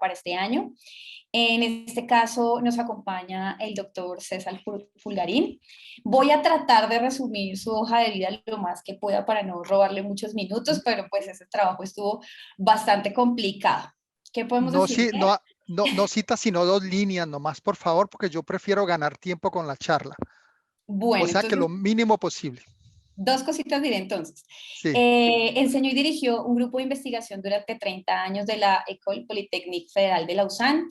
para este año. En este caso nos acompaña el doctor César Fulgarín. Voy a tratar de resumir su hoja de vida lo más que pueda para no robarle muchos minutos, pero pues ese trabajo estuvo bastante complicado. ¿Qué podemos No, decir sí, de él? no, no cita sino 2 líneas nomás, por favor, porque yo prefiero ganar tiempo con la charla. O Bueno, sea que entonces lo mínimo posible. dos cositas diré entonces. Sí. Enseñó y dirigió un grupo de investigación durante 30 años de la École Polytechnique Federal de Lausanne.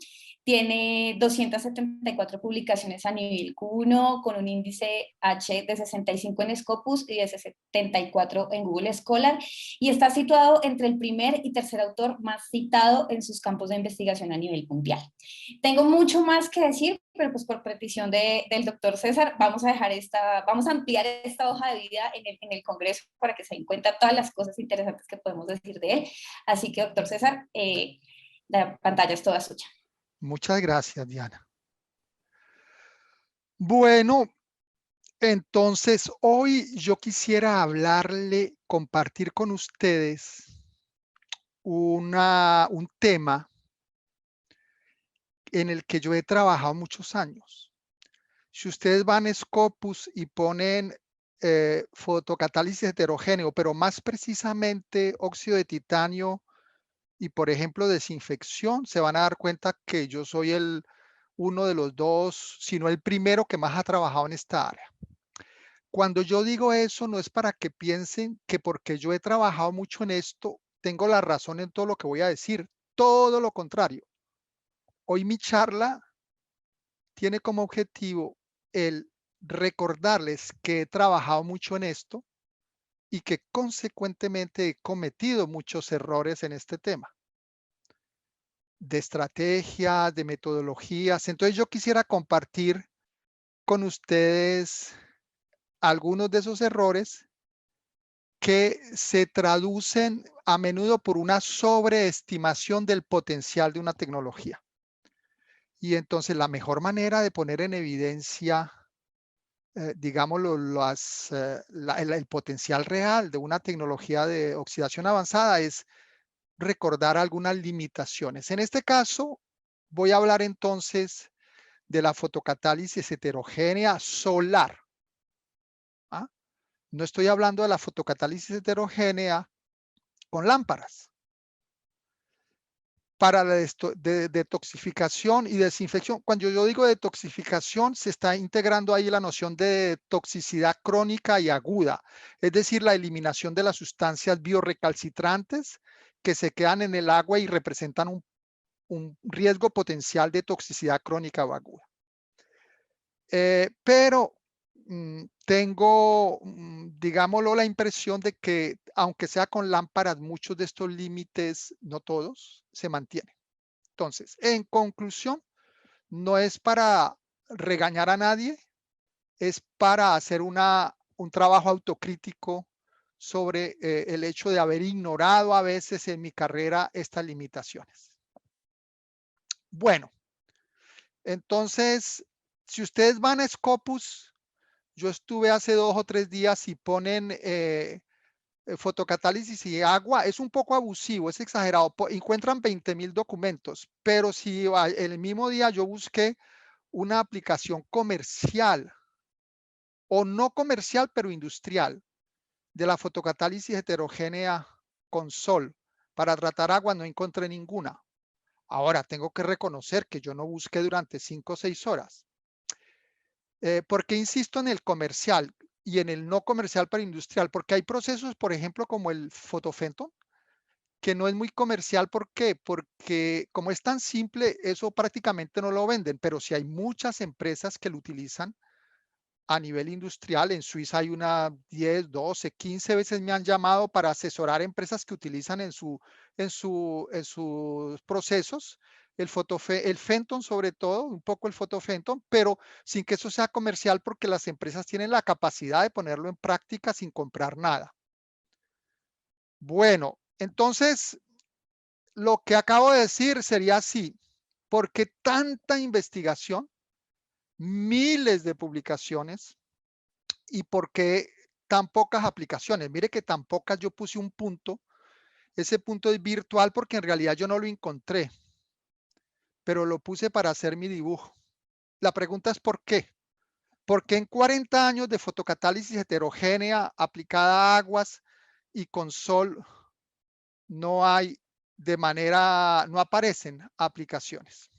Tiene 274 publicaciones a nivel Q1 con un índice H de 65 en Scopus y de 74 en Google Scholar y está situado entre el primer y tercer autor más citado en sus campos de investigación a nivel mundial. Tengo mucho más que decir, pero pues por petición del doctor César, vamos a ampliar esta hoja de vida en el Congreso para que se den cuenta todas las cosas interesantes que podemos decir de él. Así que, doctor César, la pantalla es toda suya. Muchas gracias, Diana. Bueno, entonces hoy yo quisiera compartir con ustedes un tema en el que yo he trabajado muchos años. Si ustedes van a Scopus y ponen fotocatálisis heterogéneo, pero más precisamente óxido de titanio y, por ejemplo, desinfección, se van a dar cuenta que yo soy uno de los dos, si no el primero que más ha trabajado en esta área. Cuando yo digo eso, no es para que piensen que porque yo he trabajado mucho en esto, tengo la razón en todo lo que voy a decir. Todo lo contrario. Hoy mi charla tiene como objetivo el recordarles que he trabajado mucho en esto y que consecuentemente he cometido muchos errores en este tema de estrategias, de metodologías. Entonces yo quisiera compartir con ustedes algunos de esos errores que se traducen a menudo por una sobreestimación del potencial de una tecnología. Y entonces la mejor manera de poner en evidencia, digámoslo, el potencial real de una tecnología de oxidación avanzada es recordar algunas limitaciones. En este caso, voy a hablar entonces de la fotocatálisis heterogénea solar. ¿Ah? No estoy hablando de la fotocatálisis heterogénea con lámparas. Para la detoxificación y desinfección, cuando yo digo detoxificación, se está integrando ahí la noción de toxicidad crónica y aguda, es decir, la eliminación de las sustancias biorrecalcitrantes que se quedan en el agua y representan un riesgo potencial de toxicidad crónica o aguda. Pero tengo, digámoslo, la impresión de que, aunque sea con lámparas, muchos de estos límites, no todos, se mantienen. Entonces, en conclusión, no es para regañar a nadie, es para hacer un trabajo autocrítico sobre el hecho de haber ignorado a veces en mi carrera estas limitaciones. Bueno, entonces, si ustedes van a Scopus, yo estuve hace 2 o 3 días y ponen fotocatálisis y agua, es un poco abusivo, es exagerado. Encuentran 20,000 documentos, pero si el mismo día yo busqué una aplicación comercial o no comercial, pero industrial, de la fotocatálisis heterogénea con sol para tratar agua, no encontré ninguna. Ahora, tengo que reconocer que yo no busqué durante 5 o 6 horas. ¿Por qué insisto en el comercial y en el no comercial para industrial? Porque hay procesos, por ejemplo, como el fotofenton, que no es muy comercial. ¿Por qué? Porque como es tan simple, eso prácticamente no lo venden, pero sí hay muchas empresas que lo utilizan a nivel industrial. En Suiza hay una 10, 12, 15 veces me han llamado para asesorar empresas que utilizan en sus procesos el Fenton, sobre todo, un poco el fotofenton, pero sin que eso sea comercial, porque las empresas tienen la capacidad de ponerlo en práctica sin comprar nada. Bueno, entonces lo que acabo de decir sería así: ¿por qué tanta investigación, miles de publicaciones, y por qué tan pocas aplicaciones? Mire que tan pocas, yo puse un punto. Ese punto es virtual porque en realidad yo no lo encontré. pero lo puse para hacer mi dibujo. La pregunta es ¿por qué? Porque en 40 años de fotocatálisis heterogénea aplicada a aguas y con sol no aparecen aplicaciones.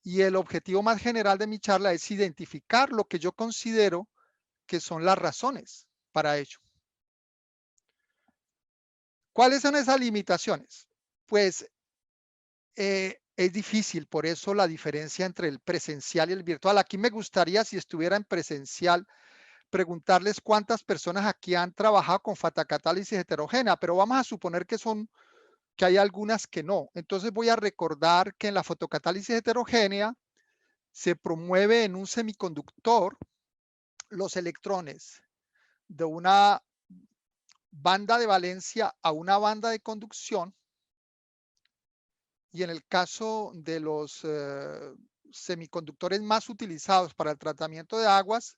Y el objetivo más general de mi charla es identificar lo que yo considero que son las razones para ello. ¿Cuáles son esas limitaciones? Pues es difícil, por eso la diferencia entre el presencial y el virtual. Aquí me gustaría, si estuviera en presencial, preguntarles cuántas personas aquí han trabajado con fotocatálisis heterogénea, pero vamos a suponer que hay algunas que no. Entonces voy a recordar que en la fotocatálisis heterogénea se promueve en un semiconductor los electrones de una banda de valencia a una banda de conducción, y en el caso de los semiconductores más utilizados para el tratamiento de aguas,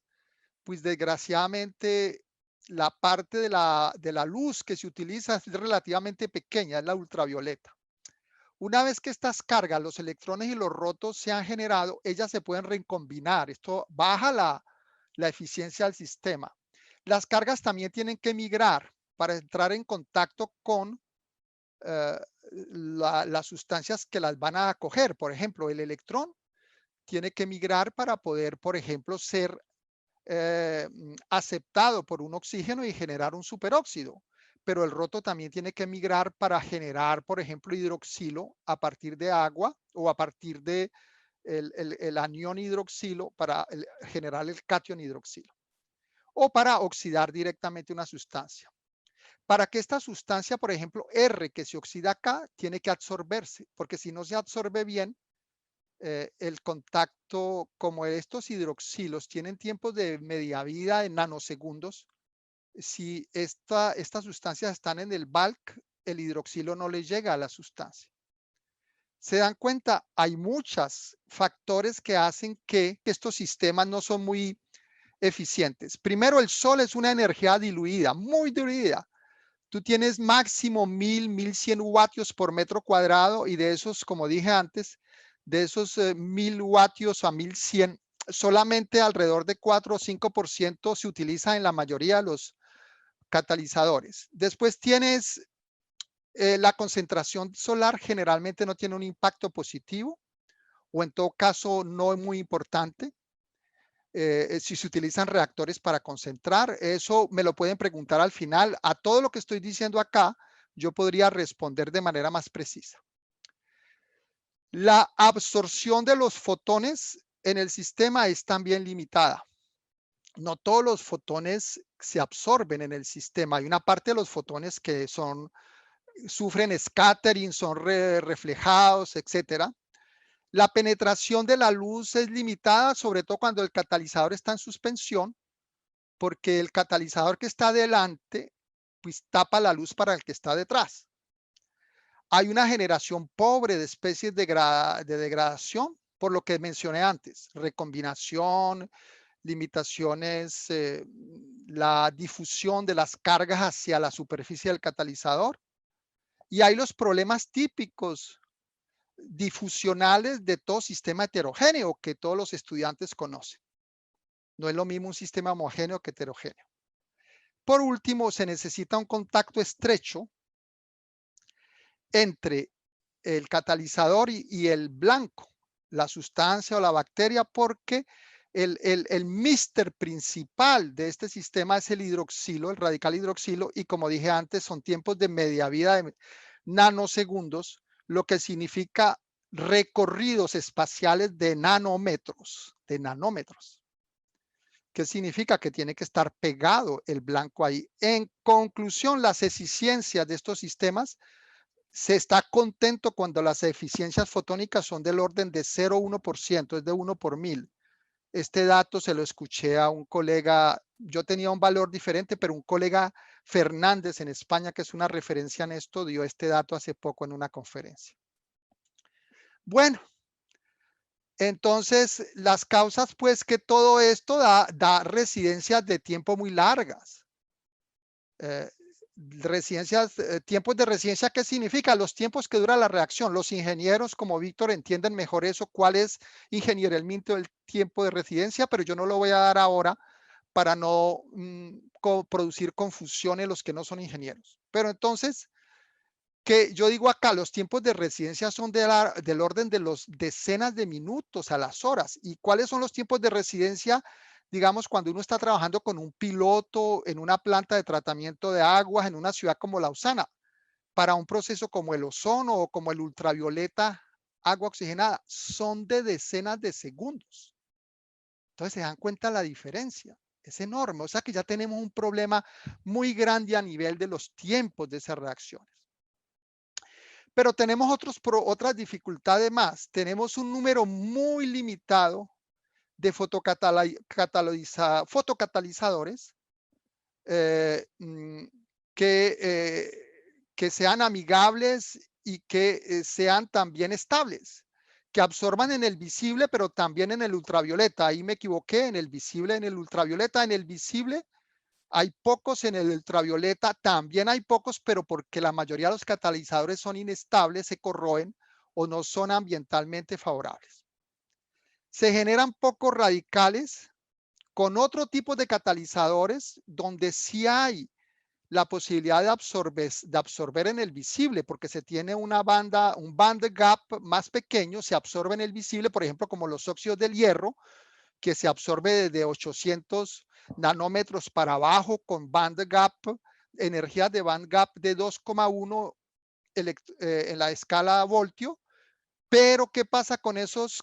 pues desgraciadamente la parte de la luz que se utiliza es relativamente pequeña, es la ultravioleta. Una vez que estas cargas, los electrones y los rotos se han generado, ellas se pueden recombinar. Esto baja la eficiencia del sistema. Las cargas también tienen que migrar para entrar en contacto con las sustancias que las van a acoger. Por ejemplo, el electrón tiene que migrar para poder, por ejemplo, ser aceptado por un oxígeno y generar un superóxido. Pero el roto también tiene que migrar para generar, por ejemplo, hidroxilo a partir de agua o a partir de el anión hidroxilo para generar el catión hidroxilo o para oxidar directamente una sustancia. Para que esta sustancia, por ejemplo, R, que se oxida acá, tiene que absorberse, porque si no se absorbe bien, el contacto, como estos hidroxilos tienen tiempos de media vida en nanosegundos, si estas sustancias están en el bulk, el hidroxilo no le llega a la sustancia. ¿Se dan cuenta? Hay muchos factores que hacen que estos sistemas no son muy eficientes. Primero, el sol es una energía diluida, muy diluida. Tú tienes máximo 1100 vatios por metro cuadrado y de esos, como dije antes, de esos 1000 vatios a 1100, solamente alrededor de 4 o 5% se utiliza en la mayoría de los catalizadores. Después tienes la concentración solar, generalmente no tiene un impacto positivo o en todo caso no es muy importante. Si se utilizan reactores para concentrar, eso me lo pueden preguntar al final. A todo lo que estoy diciendo acá, yo podría responder de manera más precisa. La absorción de los fotones en el sistema es también limitada. No todos los fotones se absorben en el sistema. Hay una parte de los fotones que sufren scattering, son reflejados, etcétera. La penetración de la luz es limitada, sobre todo cuando el catalizador está en suspensión, porque el catalizador que está delante, pues tapa la luz para el que está detrás. Hay una generación pobre de especies de degradación, por lo que mencioné antes, recombinación, limitaciones, la difusión de las cargas hacia la superficie del catalizador. Y hay los problemas típicos difusionales de todo sistema heterogéneo que todos los estudiantes conocen. No es lo mismo un sistema homogéneo que heterogéneo. Por último, se necesita un contacto estrecho entre el catalizador y el blanco, la sustancia o la bacteria, porque el mister principal de este sistema es el hidroxilo, el radical hidroxilo, y como dije antes, son tiempos de media vida de nanosegundos, lo que significa recorridos espaciales de nanómetros, ¿Qué significa? Que tiene que estar pegado el blanco ahí. En conclusión, las eficiencias de estos sistemas, se está contento cuando las eficiencias fotónicas son del orden de 0,1%, es de 1 por 1000. Este dato se lo escuché a un colega, yo tenía un valor diferente, pero un colega Fernández en España, que es una referencia en esto, dio este dato hace poco en una conferencia. Bueno, entonces las causas, pues que todo esto da residencias de tiempo muy largas. residencias, tiempos de residencia, ¿qué significa? Los tiempos que dura la reacción. Los ingenieros como Víctor entienden mejor eso, cuál es ingenieralmente el tiempo de residencia, pero yo no lo voy a dar ahora para no producir confusión en los que no son ingenieros. Pero entonces, que yo digo acá, los tiempos de residencia son del orden de los decenas de minutos a las horas. ¿Y cuáles son los tiempos de residencia? Digamos, cuando uno está trabajando con un piloto en una planta de tratamiento de aguas en una ciudad como Lausana, para un proceso como el ozono o como el ultravioleta, agua oxigenada, son de decenas de segundos. Entonces se dan cuenta la diferencia. Es enorme. O sea que ya tenemos un problema muy grande a nivel de los tiempos de esas reacciones. Pero tenemos otras dificultades más. Tenemos un número muy limitado de fotocatalizadores que, que sean amigables y que sean también estables, que absorban en el visible, pero también en el ultravioleta. Ahí me equivoqué, en el visible, en el ultravioleta. En el visible hay pocos, en el ultravioleta también hay pocos, pero porque la mayoría de los catalizadores son inestables, se corroen o no son ambientalmente favorables. Se generan pocos radicales con otro tipo de catalizadores donde sí hay la posibilidad de absorber en el visible, porque se tiene un band gap más pequeño, se absorbe en el visible, por ejemplo, como los óxidos del hierro, que se absorbe desde 800 nanómetros para abajo con band gap, energías de band gap de 2,1 en la escala voltio. Pero ¿qué pasa con esos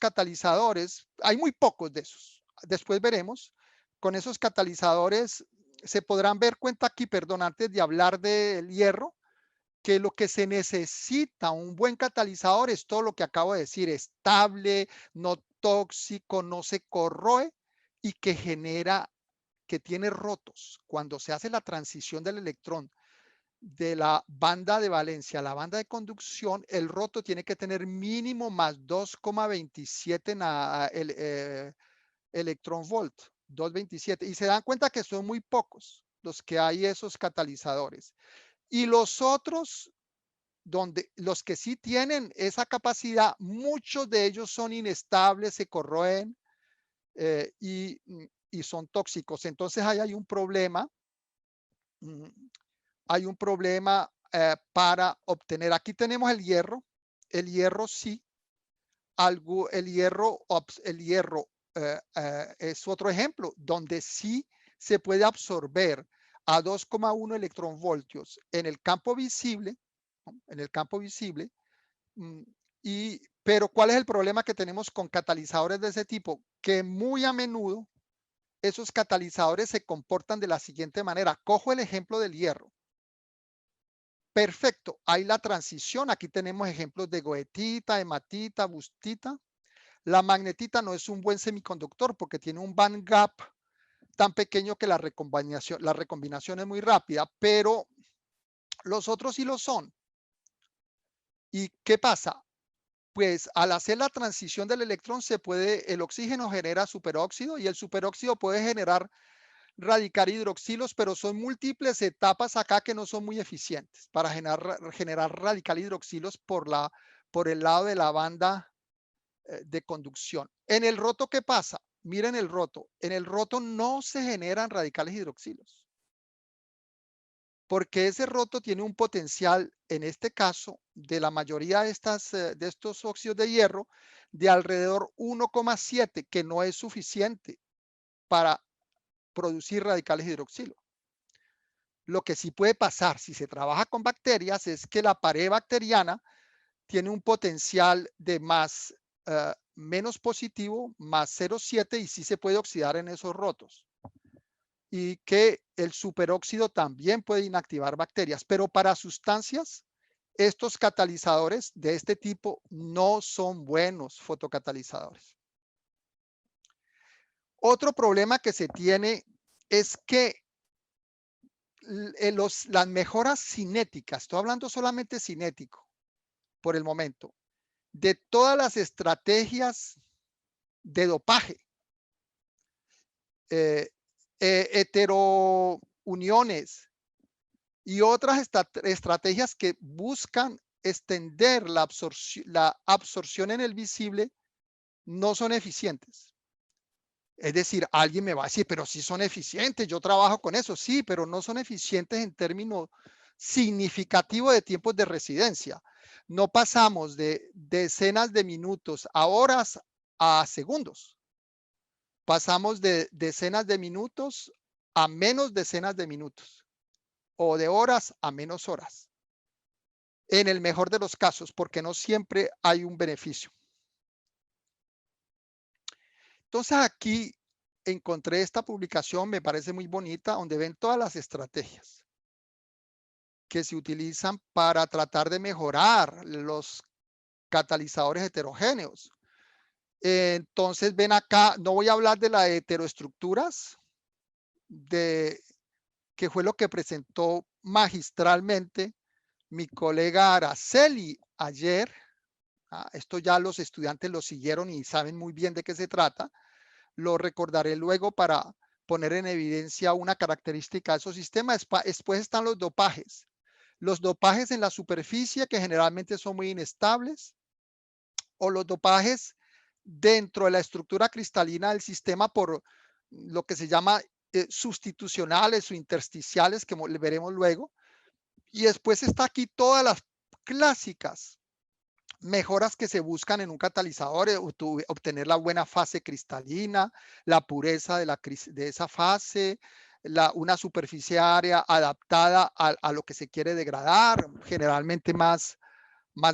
catalizadores? Hay muy pocos de esos. Después veremos. Con esos catalizadores se podrán ver cuenta aquí, perdón, antes de hablar del hierro, que lo que se necesita, un buen catalizador, es todo lo que acabo de decir, estable, no tóxico, no se corroe y que tiene rotos. Cuando se hace la transición del electrón de la banda de valencia a la banda de conducción, el roto tiene que tener mínimo más 2,27 electron volt, 227. Y se dan cuenta que son muy pocos los que hay esos catalizadores. Y los otros, los que sí tienen esa capacidad, muchos de ellos son inestables, se corroen y son tóxicos. Entonces ahí hay un problema. Hay un problema para obtener. Aquí tenemos el hierro. El hierro sí. El hierro es otro ejemplo donde sí se puede absorber a 2,1 electronvoltios en el campo visible, ¿no? En el campo visible. Pero ¿cuál es el problema que tenemos con catalizadores de ese tipo? Que muy a menudo esos catalizadores se comportan de la siguiente manera. Cojo el ejemplo del hierro. Perfecto, hay la transición. Aquí tenemos ejemplos de goethita, hematita, bustita. La magnetita no es un buen semiconductor porque tiene un band gap tan pequeño que la recombinación es muy rápida, pero los otros sí lo son. ¿Y qué pasa? Pues al hacer la transición del electrón el oxígeno genera superóxido y el superóxido puede generar radical hidroxilos, pero son múltiples etapas acá que no son muy eficientes para generar radical hidroxilos por el lado de la banda de conducción. En el roto, ¿qué pasa? Miren el roto. En el roto no se generan radicales hidroxilos, porque ese roto tiene un potencial, en este caso, de la mayoría de estos óxidos de hierro, de alrededor 1,7, que no es suficiente para producir radicales hidroxilo. Lo que sí puede pasar si se trabaja con bacterias es que la pared bacteriana tiene un potencial de menos positivo, más 0,7, y sí se puede oxidar en esos rotos. Y que el superóxido también puede inactivar bacterias, pero para sustancias, estos catalizadores de este tipo no son buenos fotocatalizadores. Otro problema que se tiene es que las mejoras cinéticas, estoy hablando solamente cinético por el momento, de todas las estrategias de dopaje, heterouniones, y otras estrategias que buscan extender la absorción en el visible no son eficientes. Es decir, alguien me va a decir, pero sí son eficientes, yo trabajo con eso, sí, pero no son eficientes en términos significativos de tiempos de residencia. No pasamos de decenas de minutos a horas a segundos. Pasamos de decenas de minutos a menos decenas de minutos o de horas a menos horas. En el mejor de los casos, porque no siempre hay un beneficio. Entonces aquí encontré esta publicación, me parece muy bonita, donde ven todas las estrategias que se utilizan para tratar de mejorar los catalizadores heterogéneos. Entonces ven acá, no voy a hablar de la heteroestructuras, que fue lo que presentó magistralmente mi colega Araceli ayer. Esto ya los estudiantes lo siguieron y saben muy bien de qué se trata. Lo recordaré luego para poner en evidencia una característica de esos sistemas. Después están los dopajes. Los dopajes en la superficie, que generalmente son muy inestables, o los dopajes dentro de la estructura cristalina del sistema por lo que se llama sustitucionales o intersticiales, que veremos luego. Y después está aquí todas las clásicas mejoras que se buscan en un catalizador, obtener la buena fase cristalina, la pureza de esa fase, una superficie área adaptada a lo que se quiere degradar, generalmente más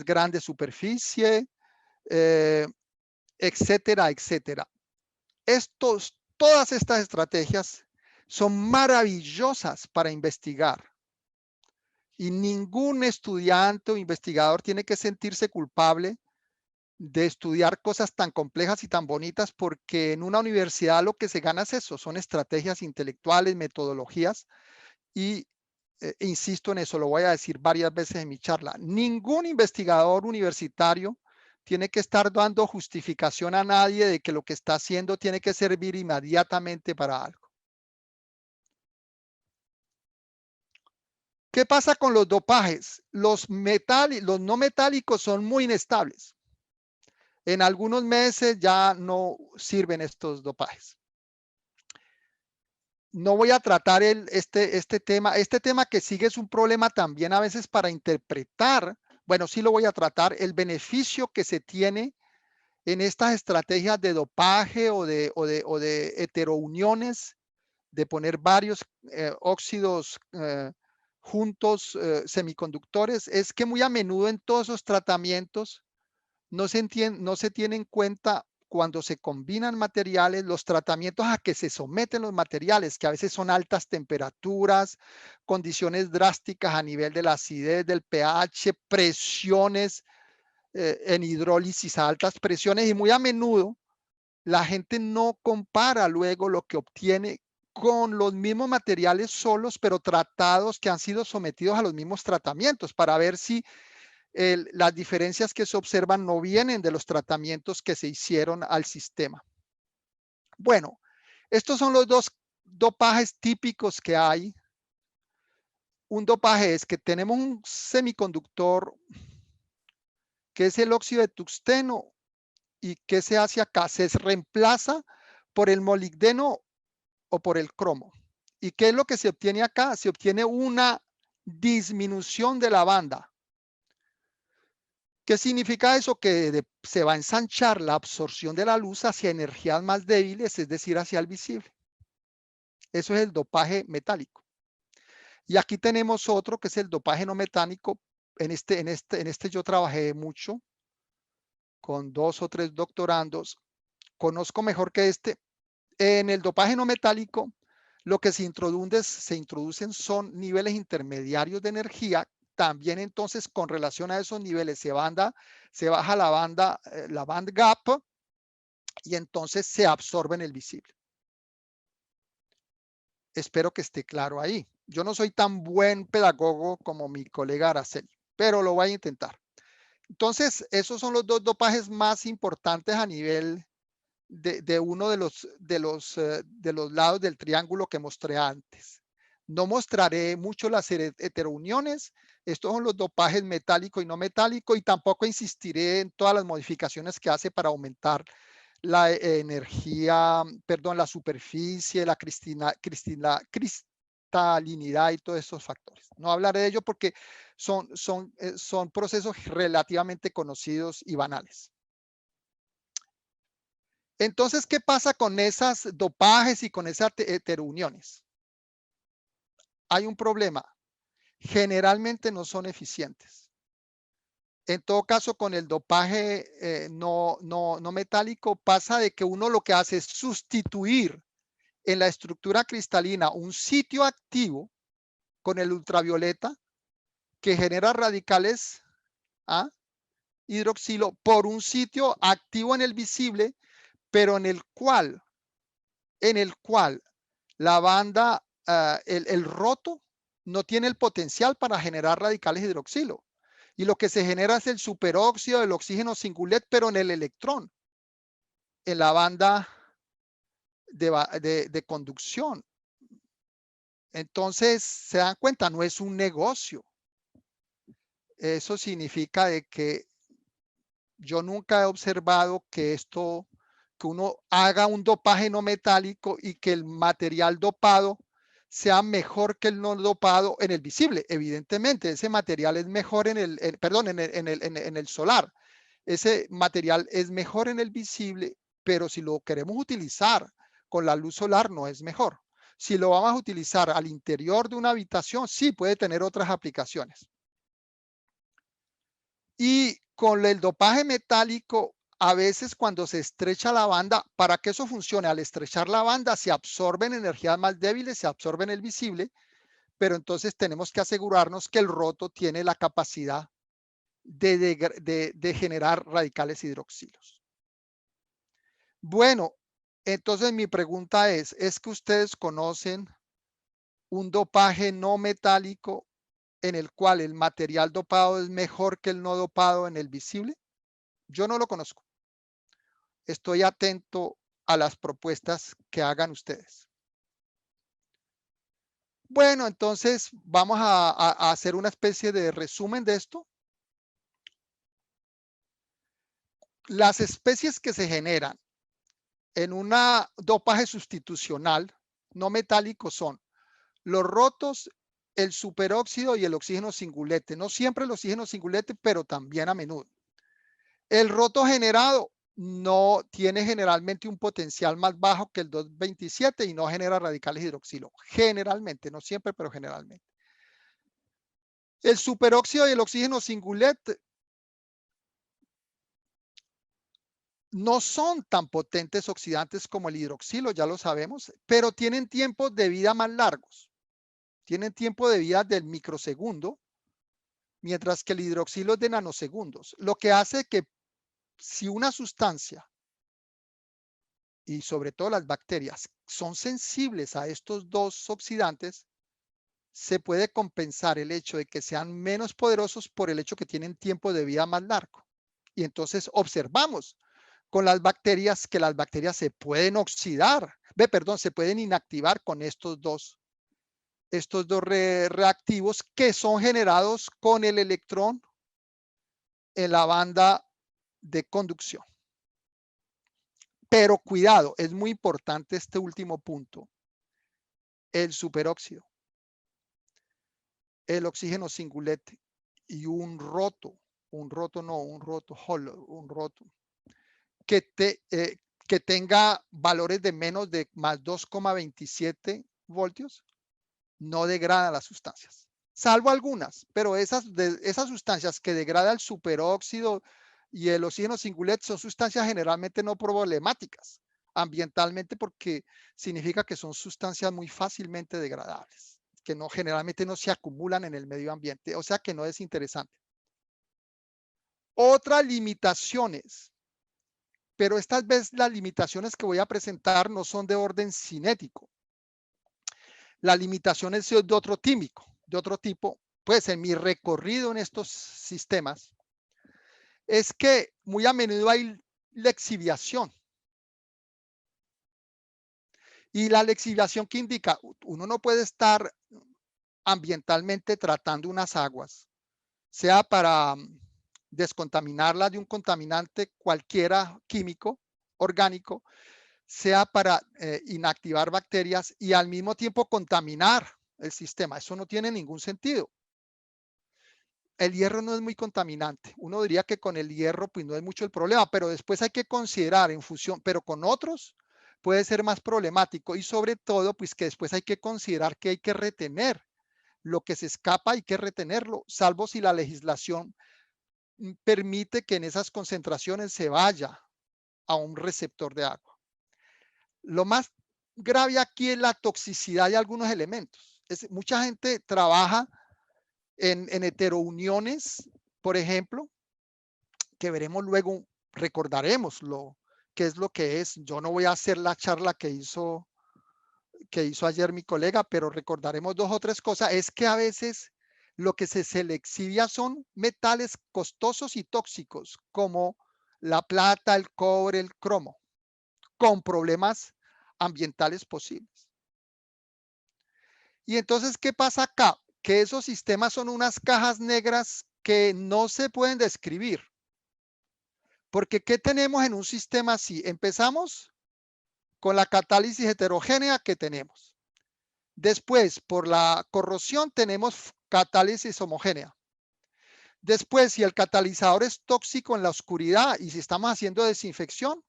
grande superficie, etcétera, etcétera. Todas estas estrategias son maravillosas para investigar. Y ningún estudiante o investigador tiene que sentirse culpable de estudiar cosas tan complejas y tan bonitas, porque en una universidad lo que se gana es eso, son estrategias intelectuales, metodologías, y insisto en eso, lo voy a decir varias veces en mi charla. Ningún investigador universitario tiene que estar dando justificación a nadie de que lo que está haciendo tiene que servir inmediatamente para algo. ¿Qué pasa con los dopajes? Los no metálicos son muy inestables. En algunos meses ya no sirven estos dopajes. No voy a tratar este tema. Este tema que sigue es un problema también a veces para interpretar. Bueno, sí lo voy a tratar. El beneficio que se tiene en estas estrategias de dopaje o de heterouniones, de poner varios óxidos juntos, semiconductores, es que muy a menudo en todos esos tratamientos no se tiene en cuenta cuando se combinan materiales, los tratamientos a que se someten los materiales, que a veces son altas temperaturas, condiciones drásticas a nivel de la acidez, del pH, presiones en hidrólisis a altas presiones, y muy a menudo la gente no compara luego lo que obtiene con los mismos materiales solos, pero tratados que han sido sometidos a los mismos tratamientos, para ver si las diferencias que se observan no vienen de los tratamientos que se hicieron al sistema. Bueno, estos son los dos dopajes típicos que hay. Un dopaje es que tenemos un semiconductor que es el óxido de tungsteno. ¿Y qué se hace acá? Se reemplaza por el molibdeno o por el cromo. ¿Y qué es lo que se obtiene acá? Se obtiene una disminución de la banda. ¿Qué significa eso? Que se va a ensanchar la absorción de la luz hacia energías más débiles, es decir, hacia el visible. Eso es el dopaje metálico. Y aquí tenemos otro que es el dopaje no metálico. En este yo trabajé mucho con 2 o 3 doctorandos. Conozco mejor que este. En el dopaje no metálico, lo que se introducen son niveles intermediarios de energía. También entonces con relación a esos niveles se baja la band gap, y entonces se absorbe en el visible. Espero que esté claro ahí. Yo no soy tan buen pedagogo como mi colega Araceli, pero lo voy a intentar. Entonces, esos son los dos dopajes más importantes a nivel de uno de los lados del triángulo que mostré antes. No mostraré mucho las heterouniones. Estos son los dopajes metálico y no metálico, y tampoco insistiré en todas las modificaciones que hace para aumentar la energía, perdón, la superficie, la cristalinidad y todos esos factores. No hablaré de ello porque son procesos relativamente conocidos y banales. Entonces, ¿qué pasa con esas dopajes y con esas heterouniones? Hay un problema. Generalmente no son eficientes. En todo caso, con el dopaje no metálico pasa de que uno lo que hace es sustituir en la estructura cristalina un sitio activo con el ultravioleta que genera radicales hidroxilo por un sitio activo en el visible, pero en el cual la banda, el roto, no tiene el potencial para generar radicales hidroxilo. Y lo que se genera es el superóxido del oxígeno singulet, pero en el electrón, en la banda de conducción. Entonces, se dan cuenta, no es un negocio. Eso significa de que yo nunca he observado que uno haga un dopaje no metálico y que el material dopado sea mejor que el no dopado en el visible. Evidentemente, ese material es mejor en el solar. Ese material es mejor en el visible, pero si lo queremos utilizar con la luz solar, no es mejor. Si lo vamos a utilizar al interior de una habitación, sí puede tener otras aplicaciones. Y con el dopaje metálico, a veces cuando se estrecha la banda, para que eso funcione, al estrechar la banda se absorben energías más débiles, se absorben el visible, pero entonces tenemos que asegurarnos que el roto tiene la capacidad de generar radicales hidroxilos. Bueno, entonces mi pregunta ¿es que ustedes conocen un dopaje no metálico en el cual el material dopado es mejor que el no dopado en el visible? Yo no lo conozco. Estoy atento a las propuestas que hagan ustedes. Bueno, entonces vamos a hacer una especie de resumen de esto. Las especies que se generan en una dopaje sustitucional no metálico son los rotos, el superóxido y el oxígeno singulete. No siempre el oxígeno singulete, pero también a menudo. El roto generado no tiene generalmente un potencial más bajo que el 227 y no genera radicales hidroxilo. Generalmente, no siempre, pero generalmente. El superóxido y el oxígeno singulet no son tan potentes oxidantes como el hidroxilo, ya lo sabemos, pero tienen tiempos de vida más largos. Tienen tiempo de vida del microsegundo, mientras que el hidroxilo es de nanosegundos. Lo que hace que si una sustancia, y sobre todo las bacterias, son sensibles a estos dos oxidantes, se puede compensar el hecho de que sean menos poderosos por el hecho que tienen tiempo de vida más largo. Y entonces observamos con las bacterias que las bacterias se pueden oxidar, se pueden inactivar con estos dos reactivos que son generados con el electrón en la banda de conducción. Pero cuidado, es muy importante este último punto. El superóxido, el oxígeno singulete y un roto que tenga valores de menos de más 2,27 voltios, no degrada las sustancias. Salvo algunas, pero esas sustancias que degrada el superóxido y el oxígeno singulete son sustancias generalmente no problemáticas ambientalmente porque significa que son sustancias muy fácilmente degradables, que generalmente no se acumulan en el medio ambiente, o sea que no es interesante. Otras limitaciones, pero estas veces las limitaciones que voy a presentar no son de orden cinético. Las limitaciones son de otro tipo, pues en mi recorrido en estos sistemas, es que muy a menudo hay lixiviación. Y la lexificación que indica, uno no puede estar ambientalmente tratando unas aguas, sea para descontaminarlas de un contaminante cualquiera químico, orgánico, sea para inactivar bacterias y al mismo tiempo contaminar el sistema. Eso no tiene ningún sentido. El hierro no es muy contaminante. Uno diría que con el hierro pues no es mucho el problema, pero después hay que considerar en fusión, pero con otros puede ser más problemático y sobre todo pues que después hay que considerar que hay que retener lo que se escapa, hay que retenerlo, salvo si la legislación permite que en esas concentraciones se vaya a un receptor de agua. Lo más grave aquí es la toxicidad de algunos elementos. Mucha gente trabaja en heterouniones, por ejemplo, que veremos luego, recordaremos qué es lo que es. Yo no voy a hacer la charla que hizo ayer mi colega, pero recordaremos dos o tres cosas. Es que a veces lo que se selecciona son metales costosos y tóxicos, como la plata, el cobre, el cromo, con problemas ambientales posibles. Y entonces, ¿qué pasa acá? Que esos sistemas son unas cajas negras que no se pueden describir. Porque ¿qué tenemos en un sistema así? Empezamos con la catálisis heterogénea que tenemos. Después, por la corrosión, tenemos catálisis homogénea. Después, si el catalizador es tóxico en la oscuridad y si estamos haciendo desinfección,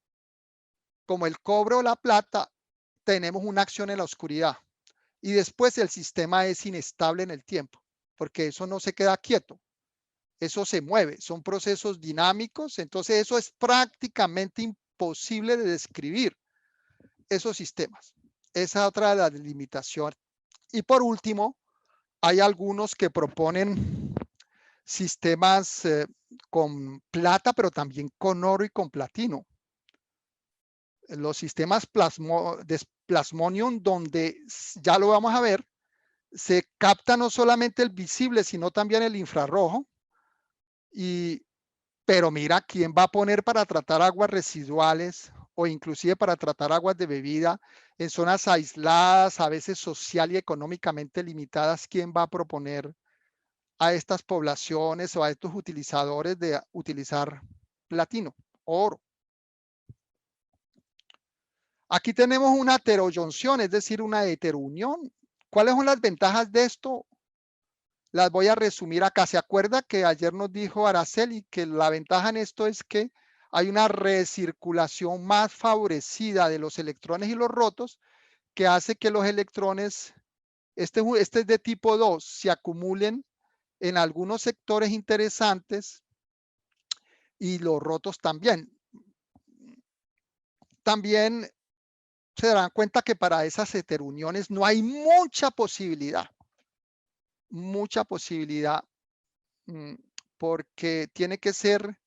como el cobre o la plata, tenemos una acción en la oscuridad. Y después el sistema es inestable en el tiempo, porque eso no se queda quieto. Eso se mueve, son procesos dinámicos, entonces eso es prácticamente imposible de describir, esos sistemas. Esa es otra de las limitaciones. Y por último, hay algunos que proponen sistemas con plata, pero también con oro y con platino. Los sistemas de Plasmonium, donde ya lo vamos a ver, se capta no solamente el visible, sino también el infrarrojo. Pero mira, ¿quién va a poner para tratar aguas residuales o inclusive para tratar aguas de bebida en zonas aisladas, a veces social y económicamente limitadas? ¿Quién va a proponer a estas poblaciones o a estos utilizadores de utilizar platino, oro? Aquí tenemos una heterojunción, es decir, una heterounión. ¿Cuáles son las ventajas de esto? Las voy a resumir acá. ¿Se acuerda que ayer nos dijo Araceli que la ventaja en esto es que hay una recirculación más favorecida de los electrones y los rotos que hace que los electrones, este es de tipo 2, se acumulen en algunos sectores interesantes y los rotos también. También se darán cuenta que para esas heteruniones no hay mucha posibilidad porque tiene que ser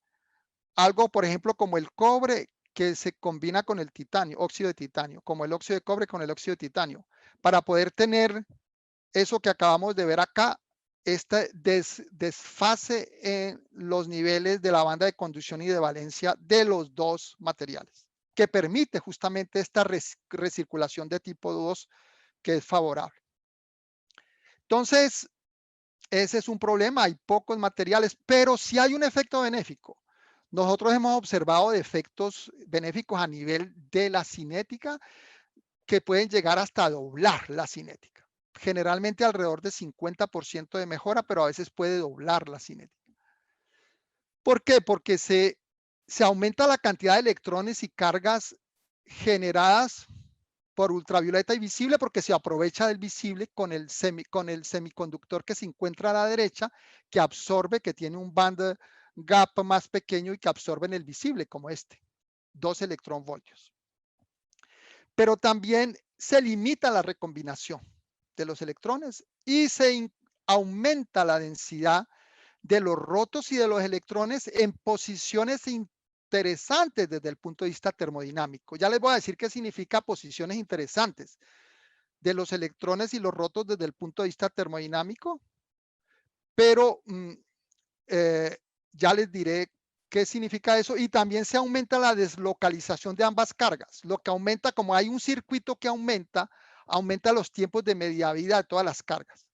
algo, por ejemplo, como el cobre que se combina con el titanio, óxido de titanio, como el óxido de cobre con el óxido de titanio, para poder tener eso que acabamos de ver acá, este desfase en los niveles de la banda de conducción y de valencia de los dos materiales, que permite justamente esta recirculación de tipo 2 que es favorable. Entonces, ese es un problema, hay pocos materiales, pero sí hay un efecto benéfico. Nosotros hemos observado efectos benéficos a nivel de la cinética que pueden llegar hasta doblar la cinética. Generalmente alrededor de 50% de mejora, pero a veces puede doblar la cinética. ¿Por qué? Porque se aumenta la cantidad de electrones y cargas generadas por ultravioleta y visible porque se aprovecha del visible con el semiconductor que se encuentra a la derecha, que absorbe, que tiene un band gap más pequeño y que absorbe en el visible, como este, 2 electronvoltios. Pero también se limita la recombinación de los electrones y se aumenta la densidad de los rotos y de los electrones en posiciones interesantes desde el punto de vista termodinámico. Ya les voy a decir qué significa posiciones interesantes de los electrones y los rotos desde el punto de vista termodinámico, pero ya les diré ¿Qué significa eso? Y también se aumenta la deslocalización de ambas cargas, lo que aumenta, como hay un circuito que aumenta los tiempos de media vida de todas las cargas.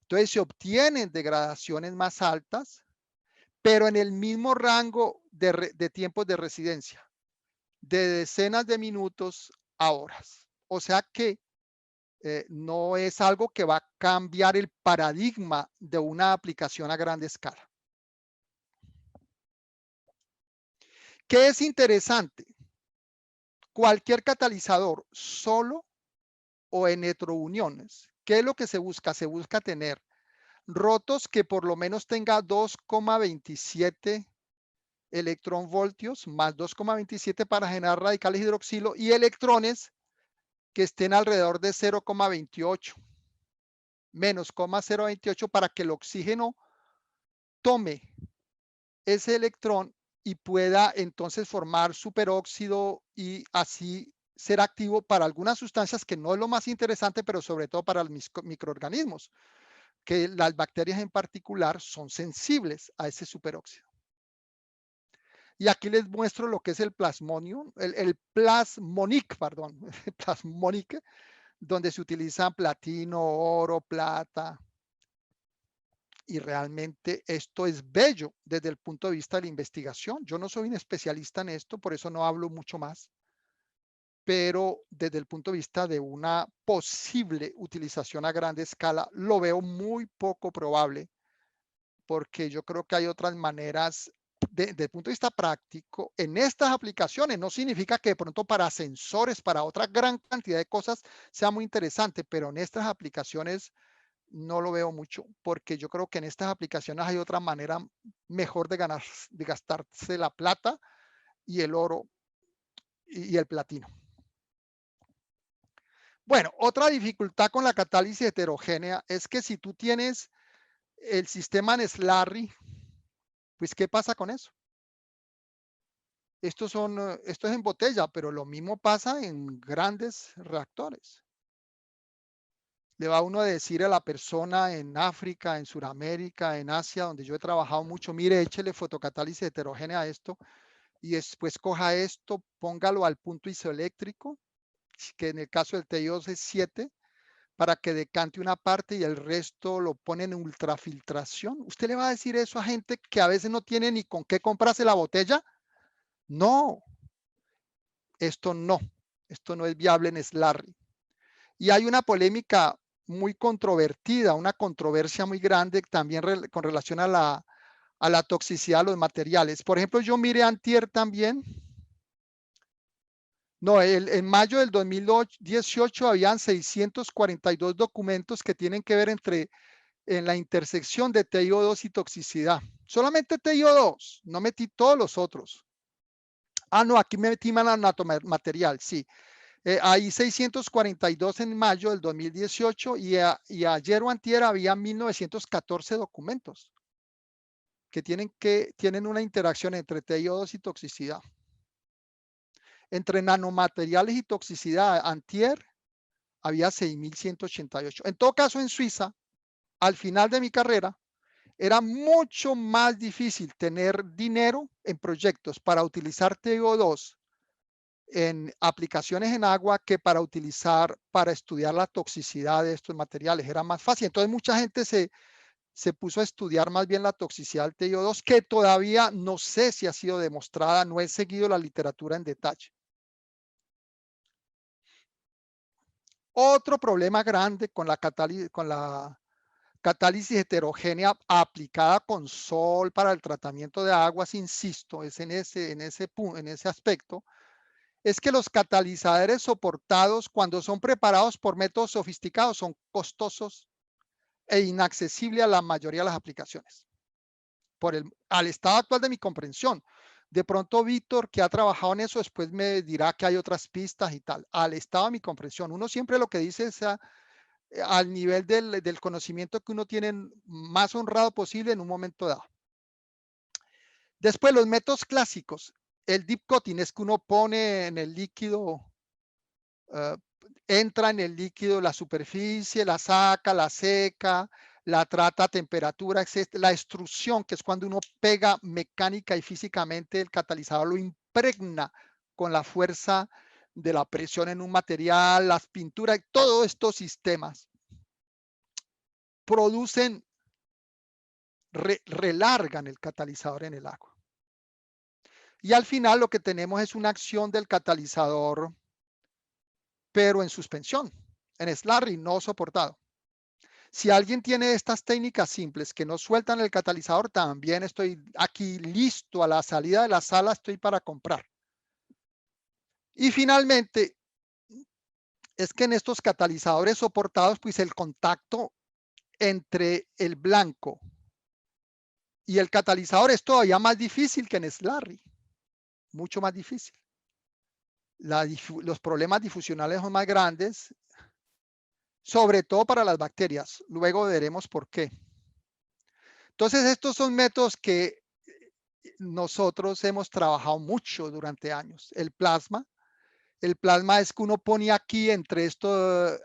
Entonces se obtienen degradaciones más altas, pero en el mismo rango de tiempos de residencia, de decenas de minutos a horas. O sea que no es algo que va a cambiar el paradigma de una aplicación a gran escala. ¿Qué es interesante? Cualquier catalizador solo o en heterouniones. ¿Qué es lo que se busca? Se busca tener rotos que por lo menos tenga 2,27 electronvoltios más 2,27 para generar radicales hidroxilo y electrones que estén alrededor de 0,28 menos 0,028 para que el oxígeno tome ese electrón y pueda entonces formar superóxido y así ser activo para algunas sustancias que no es lo más interesante, pero sobre todo para los microorganismos, que las bacterias en particular son sensibles a ese superóxido. Y aquí les muestro lo que es el plasmonium, el plasmonic, perdón, plasmonic, donde se utilizan platino, oro, plata. Y realmente esto es bello desde el punto de vista de la investigación. Yo no soy un especialista en esto, por eso no hablo mucho más. Pero desde el punto de vista de una posible utilización a gran escala, lo veo muy poco probable, porque yo creo que hay otras maneras desde el punto de vista práctico en estas aplicaciones. No significa que de pronto para sensores, para otra gran cantidad de cosas sea muy interesante, pero en estas aplicaciones no lo veo mucho, porque yo creo que en estas aplicaciones hay otra manera mejor de gastarse la plata y el oro y el platino. Bueno, otra dificultad con la catálisis heterogénea es que si tú tienes el sistema en slurry, pues ¿qué pasa con eso? Esto es en botella, pero lo mismo pasa en grandes reactores. Le va uno a decir a la persona en África, en Sudamérica, en Asia, donde yo he trabajado mucho, mire, échele fotocatálisis heterogénea a esto y después coja esto, póngalo al punto isoeléctrico, que en el caso del TiO2 es 7, para que decante una parte y el resto lo pone en ultrafiltración. ¿Usted le va a decir eso a gente que a veces no tiene ni con qué comprarse la botella? No, esto no es viable en slurry. Y hay una polémica muy controvertida, una controversia muy grande también con relación a la toxicidad de los materiales. Por ejemplo, yo miré antier también. No, en mayo del 2018 habían 642 documentos que tienen que ver en la intersección de TiO2 y toxicidad. Solamente TiO2, no metí todos los otros. Ah, no, aquí me metí nanomaterial, sí. Hay 642 en mayo del 2018 y ayer o antier había 1914 documentos que tienen una interacción entre TiO2 y toxicidad. Entre nanomateriales y toxicidad, antier había 6.188. En todo caso, en Suiza, al final de mi carrera, era mucho más difícil tener dinero en proyectos para utilizar TiO2 en aplicaciones en agua que para estudiar la toxicidad de estos materiales. Era más fácil. Entonces mucha gente se puso a estudiar más bien la toxicidad del TiO2, que todavía no sé si ha sido demostrada, no he seguido la literatura en detalle. Otro problema grande con la catálisis heterogénea aplicada con sol para el tratamiento de aguas, insisto, es en ese aspecto, es que los catalizadores soportados cuando son preparados por métodos sofisticados son costosos e inaccesibles a la mayoría de las aplicaciones. Al estado actual de mi comprensión. De pronto Víctor, que ha trabajado en eso, después me dirá que hay otras pistas y tal. Al estado de mi comprensión. Uno siempre lo que dice es al nivel del conocimiento que uno tiene más honrado posible en un momento dado. Después, los métodos clásicos. El deep coating es que uno pone en el líquido, entra en el líquido la superficie, la saca, la seca, la trata a temperatura, la extrusión, que es cuando uno pega mecánica y físicamente el catalizador, lo impregna con la fuerza de la presión en un material, las pinturas, todos estos sistemas producen, relargan el catalizador en el agua. Y al final lo que tenemos es una acción del catalizador, pero en suspensión, en slurry, no soportado. Si alguien tiene estas técnicas simples que no sueltan el catalizador, también estoy aquí listo a la salida de la sala, estoy para comprar. Y finalmente, es que en estos catalizadores soportados, pues el contacto entre el blanco y el catalizador es todavía más difícil que en slurry, mucho más difícil. Los problemas difusionales son más grandes, sobre todo para las bacterias. Luego veremos por qué. Entonces, estos son métodos que nosotros hemos trabajado mucho durante años. El plasma es que uno pone aquí entre esto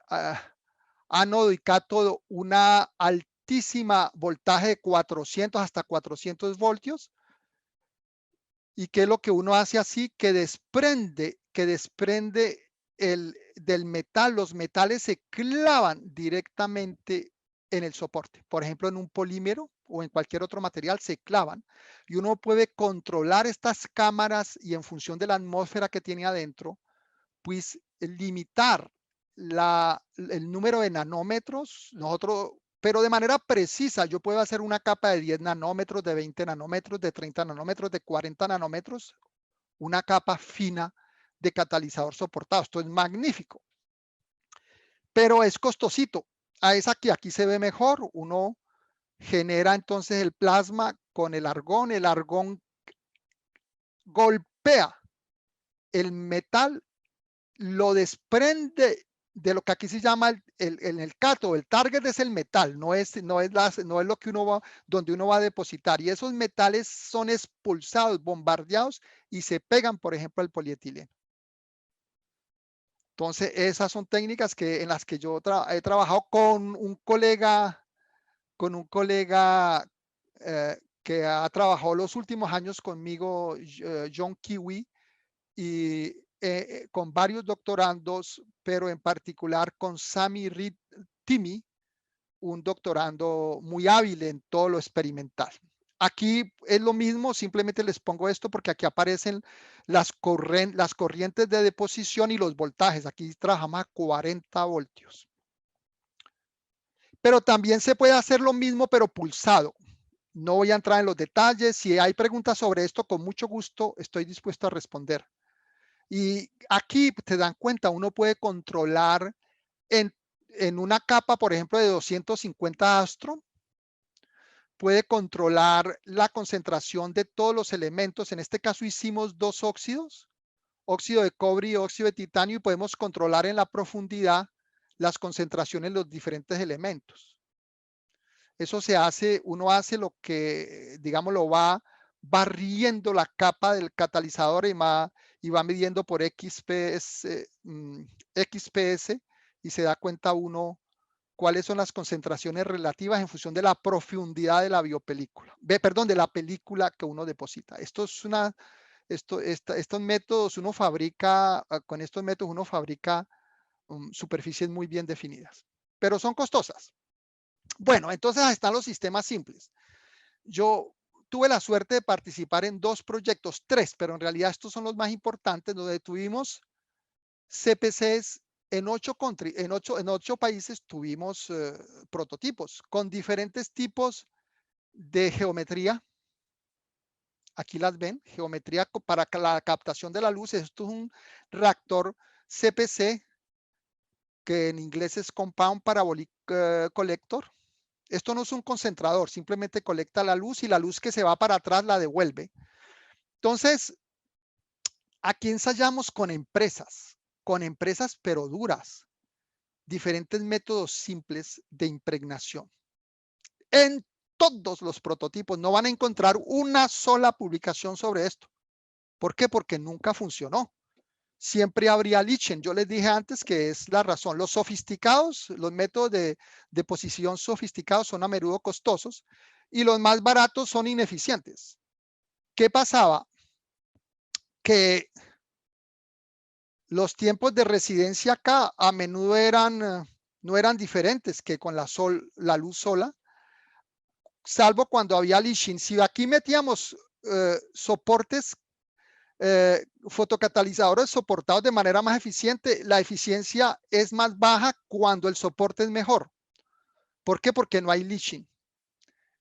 ánodo y cátodo una altísima voltaje de 400 hasta 400 voltios. ¿Y qué es lo que uno hace así? Que desprende del metal. Los metales se clavan directamente en el soporte. Por ejemplo, en un polímero o en cualquier otro material se clavan. Y uno puede controlar estas cámaras y en función de la atmósfera que tiene adentro, pues limitar el número de nanómetros. Pero de manera precisa, yo puedo hacer una capa de 10 nanómetros, de 20 nanómetros, de 30 nanómetros, de 40 nanómetros, una capa fina de catalizador soportado. Esto es magnífico, pero es costosito. Aquí se ve mejor. Uno genera entonces el plasma con el argón golpea el metal, lo desprende de lo que aquí se llama el cátodo. El target es el metal, no es lo que donde uno va a depositar. Y esos metales son expulsados, bombardeados y se pegan, por ejemplo, al polietileno. Entonces, esas son técnicas en las que yo he trabajado con un colega que ha trabajado los últimos años conmigo, John Kiwi, y con varios doctorandos, pero en particular con Sami Reed Timi, un doctorando muy hábil en todo lo experimental. Aquí es lo mismo, simplemente les pongo esto porque aquí aparecen las corrientes de deposición y los voltajes. Aquí trabajamos a 40 voltios. Pero también se puede hacer lo mismo, pero pulsado. No voy a entrar en los detalles. Si hay preguntas sobre esto, con mucho gusto estoy dispuesto a responder. Y aquí te dan cuenta, uno puede controlar en una capa, por ejemplo, de 250 astro, puede controlar la concentración de todos los elementos. En este caso hicimos dos óxidos, óxido de cobre y óxido de titanio, y podemos controlar en la profundidad las concentraciones de los diferentes elementos. Eso se hace, uno hace lo que, digamos, lo va barriendo la capa del catalizador y va midiendo por XPS y se da cuenta uno cuáles son las concentraciones relativas en función de la profundidad de la biopelícula, de la película que uno deposita. Estos métodos uno fabrica, con estos métodos uno fabrica superficies muy bien definidas, pero son costosas. Bueno, entonces están los sistemas simples. Yo tuve la suerte de participar en 2 proyectos, 3, pero en realidad estos son los más importantes, donde tuvimos CPCs en 8 países. Tuvimos prototipos con diferentes tipos de geometría. Aquí las ven, geometría para la captación de la luz. Esto es un reactor CPC, que en inglés es Compound Parabolic Collector. Esto no es un concentrador, simplemente colecta la luz y la luz que se va para atrás la devuelve. Entonces, aquí ensayamos con empresas pero duras, diferentes métodos simples de impregnación. En todos los prototipos no van a encontrar una sola publicación sobre esto. ¿Por qué? Porque nunca funcionó. siempre habría leaching. Yo les dije antes que es la razón. Los sofisticados, los métodos de deposición sofisticados son a menudo costosos y los más baratos son ineficientes. ¿Qué pasaba? Que los tiempos de residencia acá a menudo no eran diferentes que con la luz sola, salvo cuando había leaching. Si aquí metíamos soportes, fotocatalizadores soportados de manera más eficiente, la eficiencia es más baja cuando el soporte es mejor. ¿Por qué? Porque no hay leaching.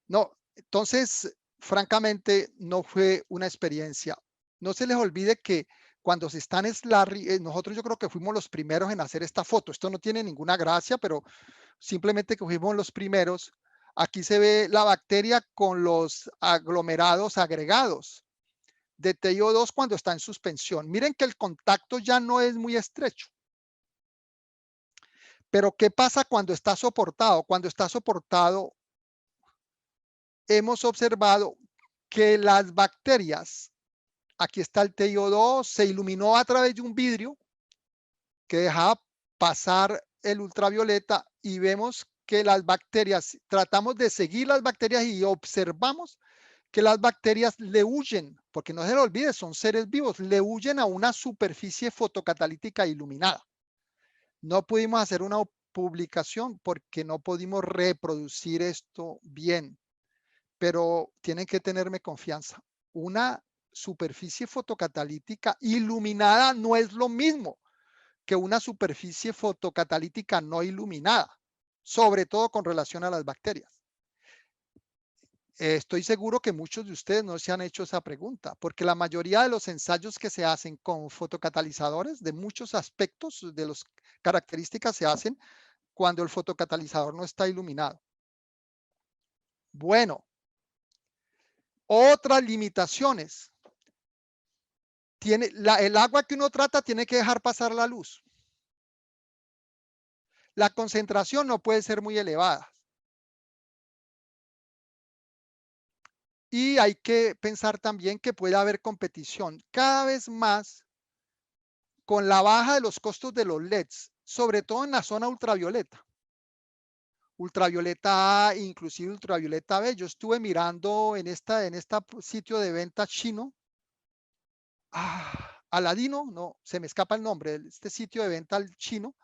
No, entonces, francamente, no fue una experiencia. No se les olvide que cuando se está en Slurry, nosotros yo creo que fuimos los primeros en hacer esta foto. Esto no tiene ninguna gracia, pero simplemente que fuimos los primeros. Aquí se ve la bacteria con los aglomerados agregados de TiO2 cuando está en suspensión. Miren que el contacto ya no es muy estrecho. Pero ¿qué pasa cuando está soportado? Cuando está soportado, hemos observado que las bacterias, aquí está el TiO2, se iluminó a través de un vidrio que dejaba pasar el ultravioleta y vemos que las bacterias, tratamos de seguir las bacterias y observamos que las bacterias le huyen, porque no se le olvide, son seres vivos, le huyen a una superficie fotocatalítica iluminada. No pudimos hacer una publicación porque no pudimos reproducir esto bien, pero tienen que tenerme confianza. Una superficie fotocatalítica iluminada no es lo mismo que una superficie fotocatalítica no iluminada, sobre todo con relación a las bacterias. Estoy seguro que muchos de ustedes no se han hecho esa pregunta, porque la mayoría de los ensayos que se hacen con fotocatalizadores, de muchos aspectos de las características se hacen cuando el fotocatalizador no está iluminado. Bueno, otras limitaciones. El agua que uno trata tiene que dejar pasar la luz. La concentración no puede ser muy elevada. Y hay que pensar también que puede haber competición cada vez más con la baja de los costos de los LEDs, sobre todo en la zona ultravioleta. Ultravioleta A, inclusive ultravioleta B. Yo estuve mirando en este sitio de venta chino. Aladino, no, se me escapa el nombre, este sitio de venta chino,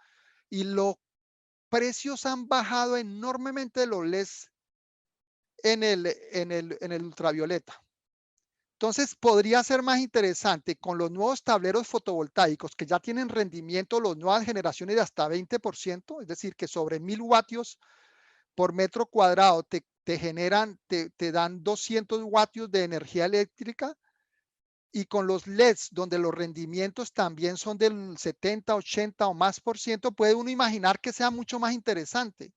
y los precios han bajado enormemente de los LEDs en el ultravioleta. Entonces podría ser más interesante con los nuevos tableros fotovoltaicos que ya tienen rendimiento, las nuevas generaciones de hasta 20%, es decir, que sobre 1000 vatios por metro cuadrado te dan 200 vatios de energía eléctrica, y con los LEDs donde los rendimientos también son del 70, 80 o más por ciento, puede uno imaginar que sea mucho más interesante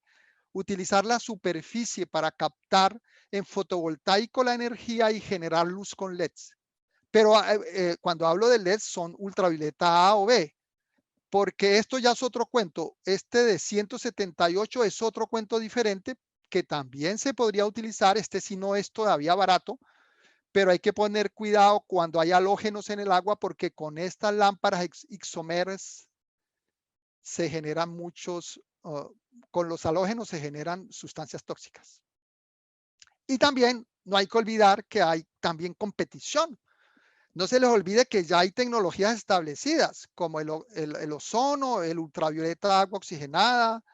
utilizar la superficie para captar en fotovoltaico la energía y generar luz con LEDs. Pero cuando hablo de LEDs son ultravioleta A o B, porque esto ya es otro cuento. Este de 178 es otro cuento diferente que también se podría utilizar. Este sí no es todavía barato, pero hay que poner cuidado cuando hay halógenos en el agua porque con estas lámparas isómeras se generan con los halógenos se generan sustancias tóxicas. Y también no hay que olvidar que hay también competición. No se les olvide que ya hay tecnologías establecidas como el ozono, el ultravioleta de agua oxigenada,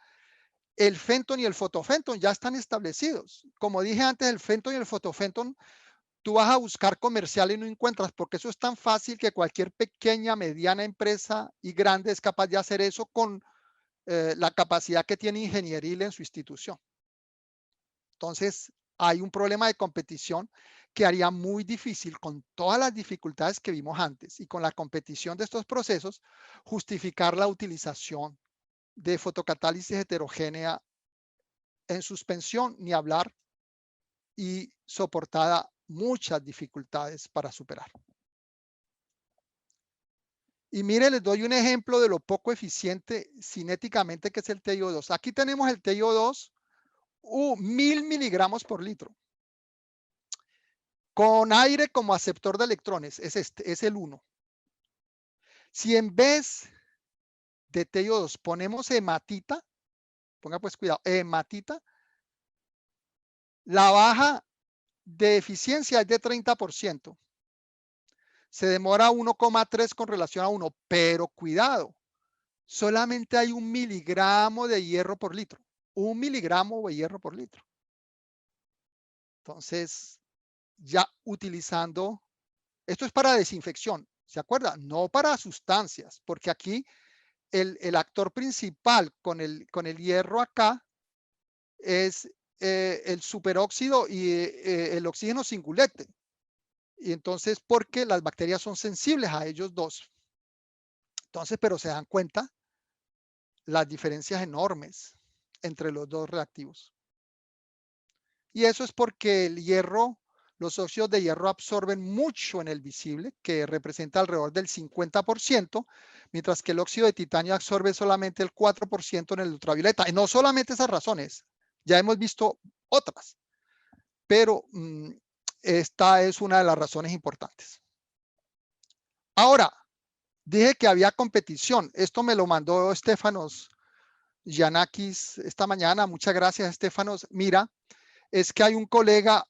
el fenton y el fotofenton ya están establecidos. Como dije antes, el fenton y el fotofenton tú vas a buscar comercial y no encuentras, porque eso es tan fácil que cualquier pequeña, mediana empresa y grande es capaz de hacer eso con la capacidad que tiene ingenieril en su institución. Entonces, hay un problema de competición que haría muy difícil, con todas las dificultades que vimos antes y con la competición de estos procesos, justificar la utilización de fotocatálisis heterogénea en suspensión, ni hablar, y soportada muchas dificultades para superar. Y mire, les doy un ejemplo de lo poco eficiente cinéticamente que es el TiO2. Aquí tenemos el TiO2, 1000 miligramos por litro. Con aire como aceptor de electrones, es el 1. Si en vez de TiO2 ponemos hematita, ponga pues cuidado, hematita, la baja de eficiencia es de 30%. Se demora 1,3 con relación a 1, pero cuidado, solamente hay 1 miligramo de hierro por litro. 1 miligramo de hierro por litro. Entonces, ya utilizando, esto es para desinfección, ¿se acuerda? No para sustancias, porque aquí el actor principal con el hierro acá es el superóxido y el oxígeno singulete. Y entonces, porque las bacterias son sensibles a ellos dos. Entonces, pero se dan cuenta las diferencias enormes entre los dos reactivos. Y eso es porque el hierro, los óxidos de hierro absorben mucho en el visible, que representa alrededor del 50%, mientras que el óxido de titanio absorbe solamente el 4% en el ultravioleta. Y no solamente esas razones, ya hemos visto otras, pero esta es una de las razones importantes. Ahora, dije que había competición. Esto me lo mandó Estefanos Giannakis esta mañana. Muchas gracias, Estefanos. Mira, es que hay un colega,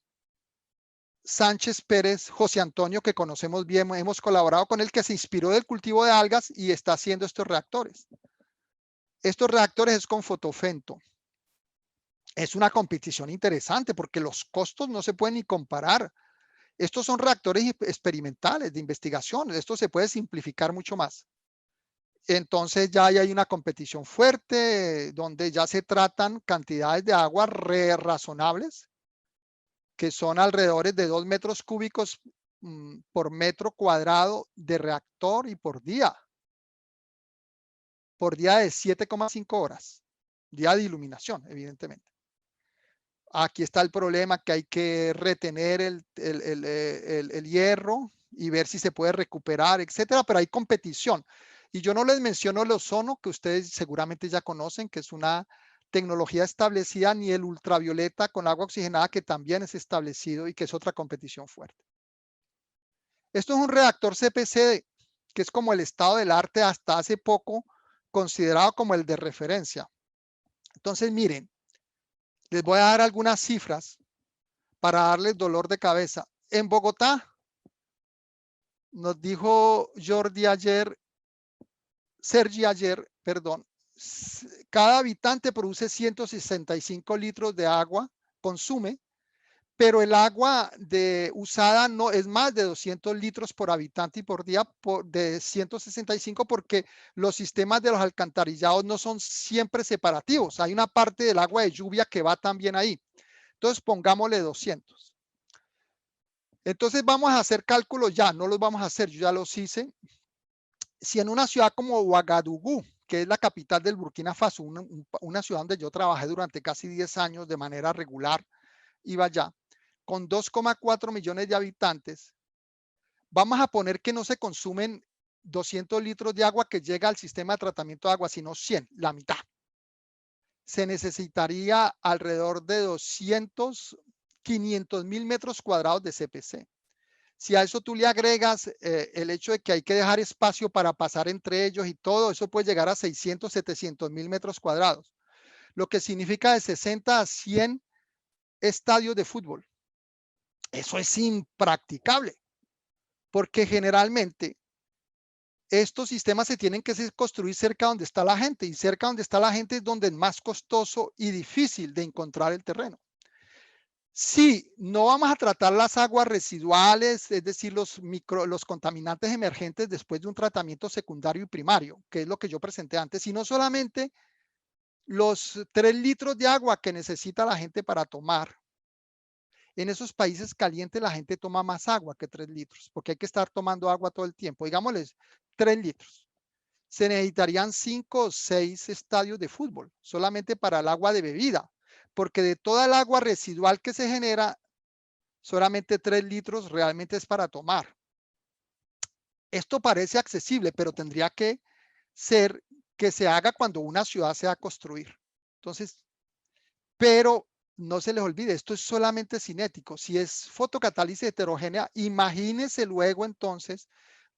Sánchez Pérez José Antonio, que conocemos bien, hemos colaborado con él, que se inspiró del cultivo de algas y está haciendo estos reactores. Estos reactores es con fotofento. Es una competición interesante porque los costos no se pueden ni comparar. Estos son reactores experimentales de investigación. Esto se puede simplificar mucho más. Entonces ya hay una competición fuerte donde ya se tratan cantidades de agua razonables, que son alrededor de 2 metros cúbicos por metro cuadrado de reactor y por día de 7,5 horas, día de iluminación, evidentemente. Aquí está el problema, que hay que retener el hierro y ver si se puede recuperar, etcétera, pero hay competición. Y yo no les menciono el ozono, que ustedes seguramente ya conocen, que es una tecnología establecida, ni el ultravioleta con agua oxigenada, que también es establecido y que es otra competición fuerte. Esto es un reactor CPC, que es como el estado del arte hasta hace poco, considerado como el de referencia. Entonces, miren, les voy a dar algunas cifras para darles dolor de cabeza. En Bogotá, nos dijo Sergi ayer, perdón, cada habitante produce 165 litros de agua, consume, pero el agua usada no es más de 200 litros por habitante y por día de 165, porque los sistemas de los alcantarillados no son siempre separativos. Hay una parte del agua de lluvia que va también ahí. Entonces pongámosle 200. Entonces vamos a hacer cálculos ya, no los vamos a hacer, yo ya los hice. Si en una ciudad como Ouagadougou, que es la capital del Burkina Faso, una ciudad donde yo trabajé durante casi 10 años de manera regular, iba allá, con 2,4 millones de habitantes, vamos a poner que no se consumen 200 litros de agua que llega al sistema de tratamiento de agua, sino 100, la mitad. Se necesitaría alrededor de 500.000 metros cuadrados de CPC. Si a eso tú le agregas el hecho de que hay que dejar espacio para pasar entre ellos y todo, eso puede llegar a 600, 700.000 metros cuadrados, lo que significa de 60 a 100 estadios de fútbol. Eso es impracticable, porque generalmente estos sistemas se tienen que construir cerca donde está la gente, y cerca donde está la gente es donde es más costoso y difícil de encontrar el terreno. Sí, no vamos a tratar las aguas residuales, es decir, los contaminantes emergentes después de un tratamiento secundario y primario, que es lo que yo presenté antes, sino solamente los 3 litros de agua que necesita la gente para tomar. En esos países calientes la gente toma más agua que 3 litros, porque hay que estar tomando agua todo el tiempo. Digámosles 3 litros. Se necesitarían 5 o 6 estadios de fútbol, solamente para el agua de bebida, porque de toda el agua residual que se genera, solamente 3 litros realmente es para tomar. Esto parece accesible, pero tendría que ser que se haga cuando una ciudad se va a construir. Entonces, pero no se les olvide, esto es solamente cinético. Si es fotocatálisis heterogénea, imagínense luego entonces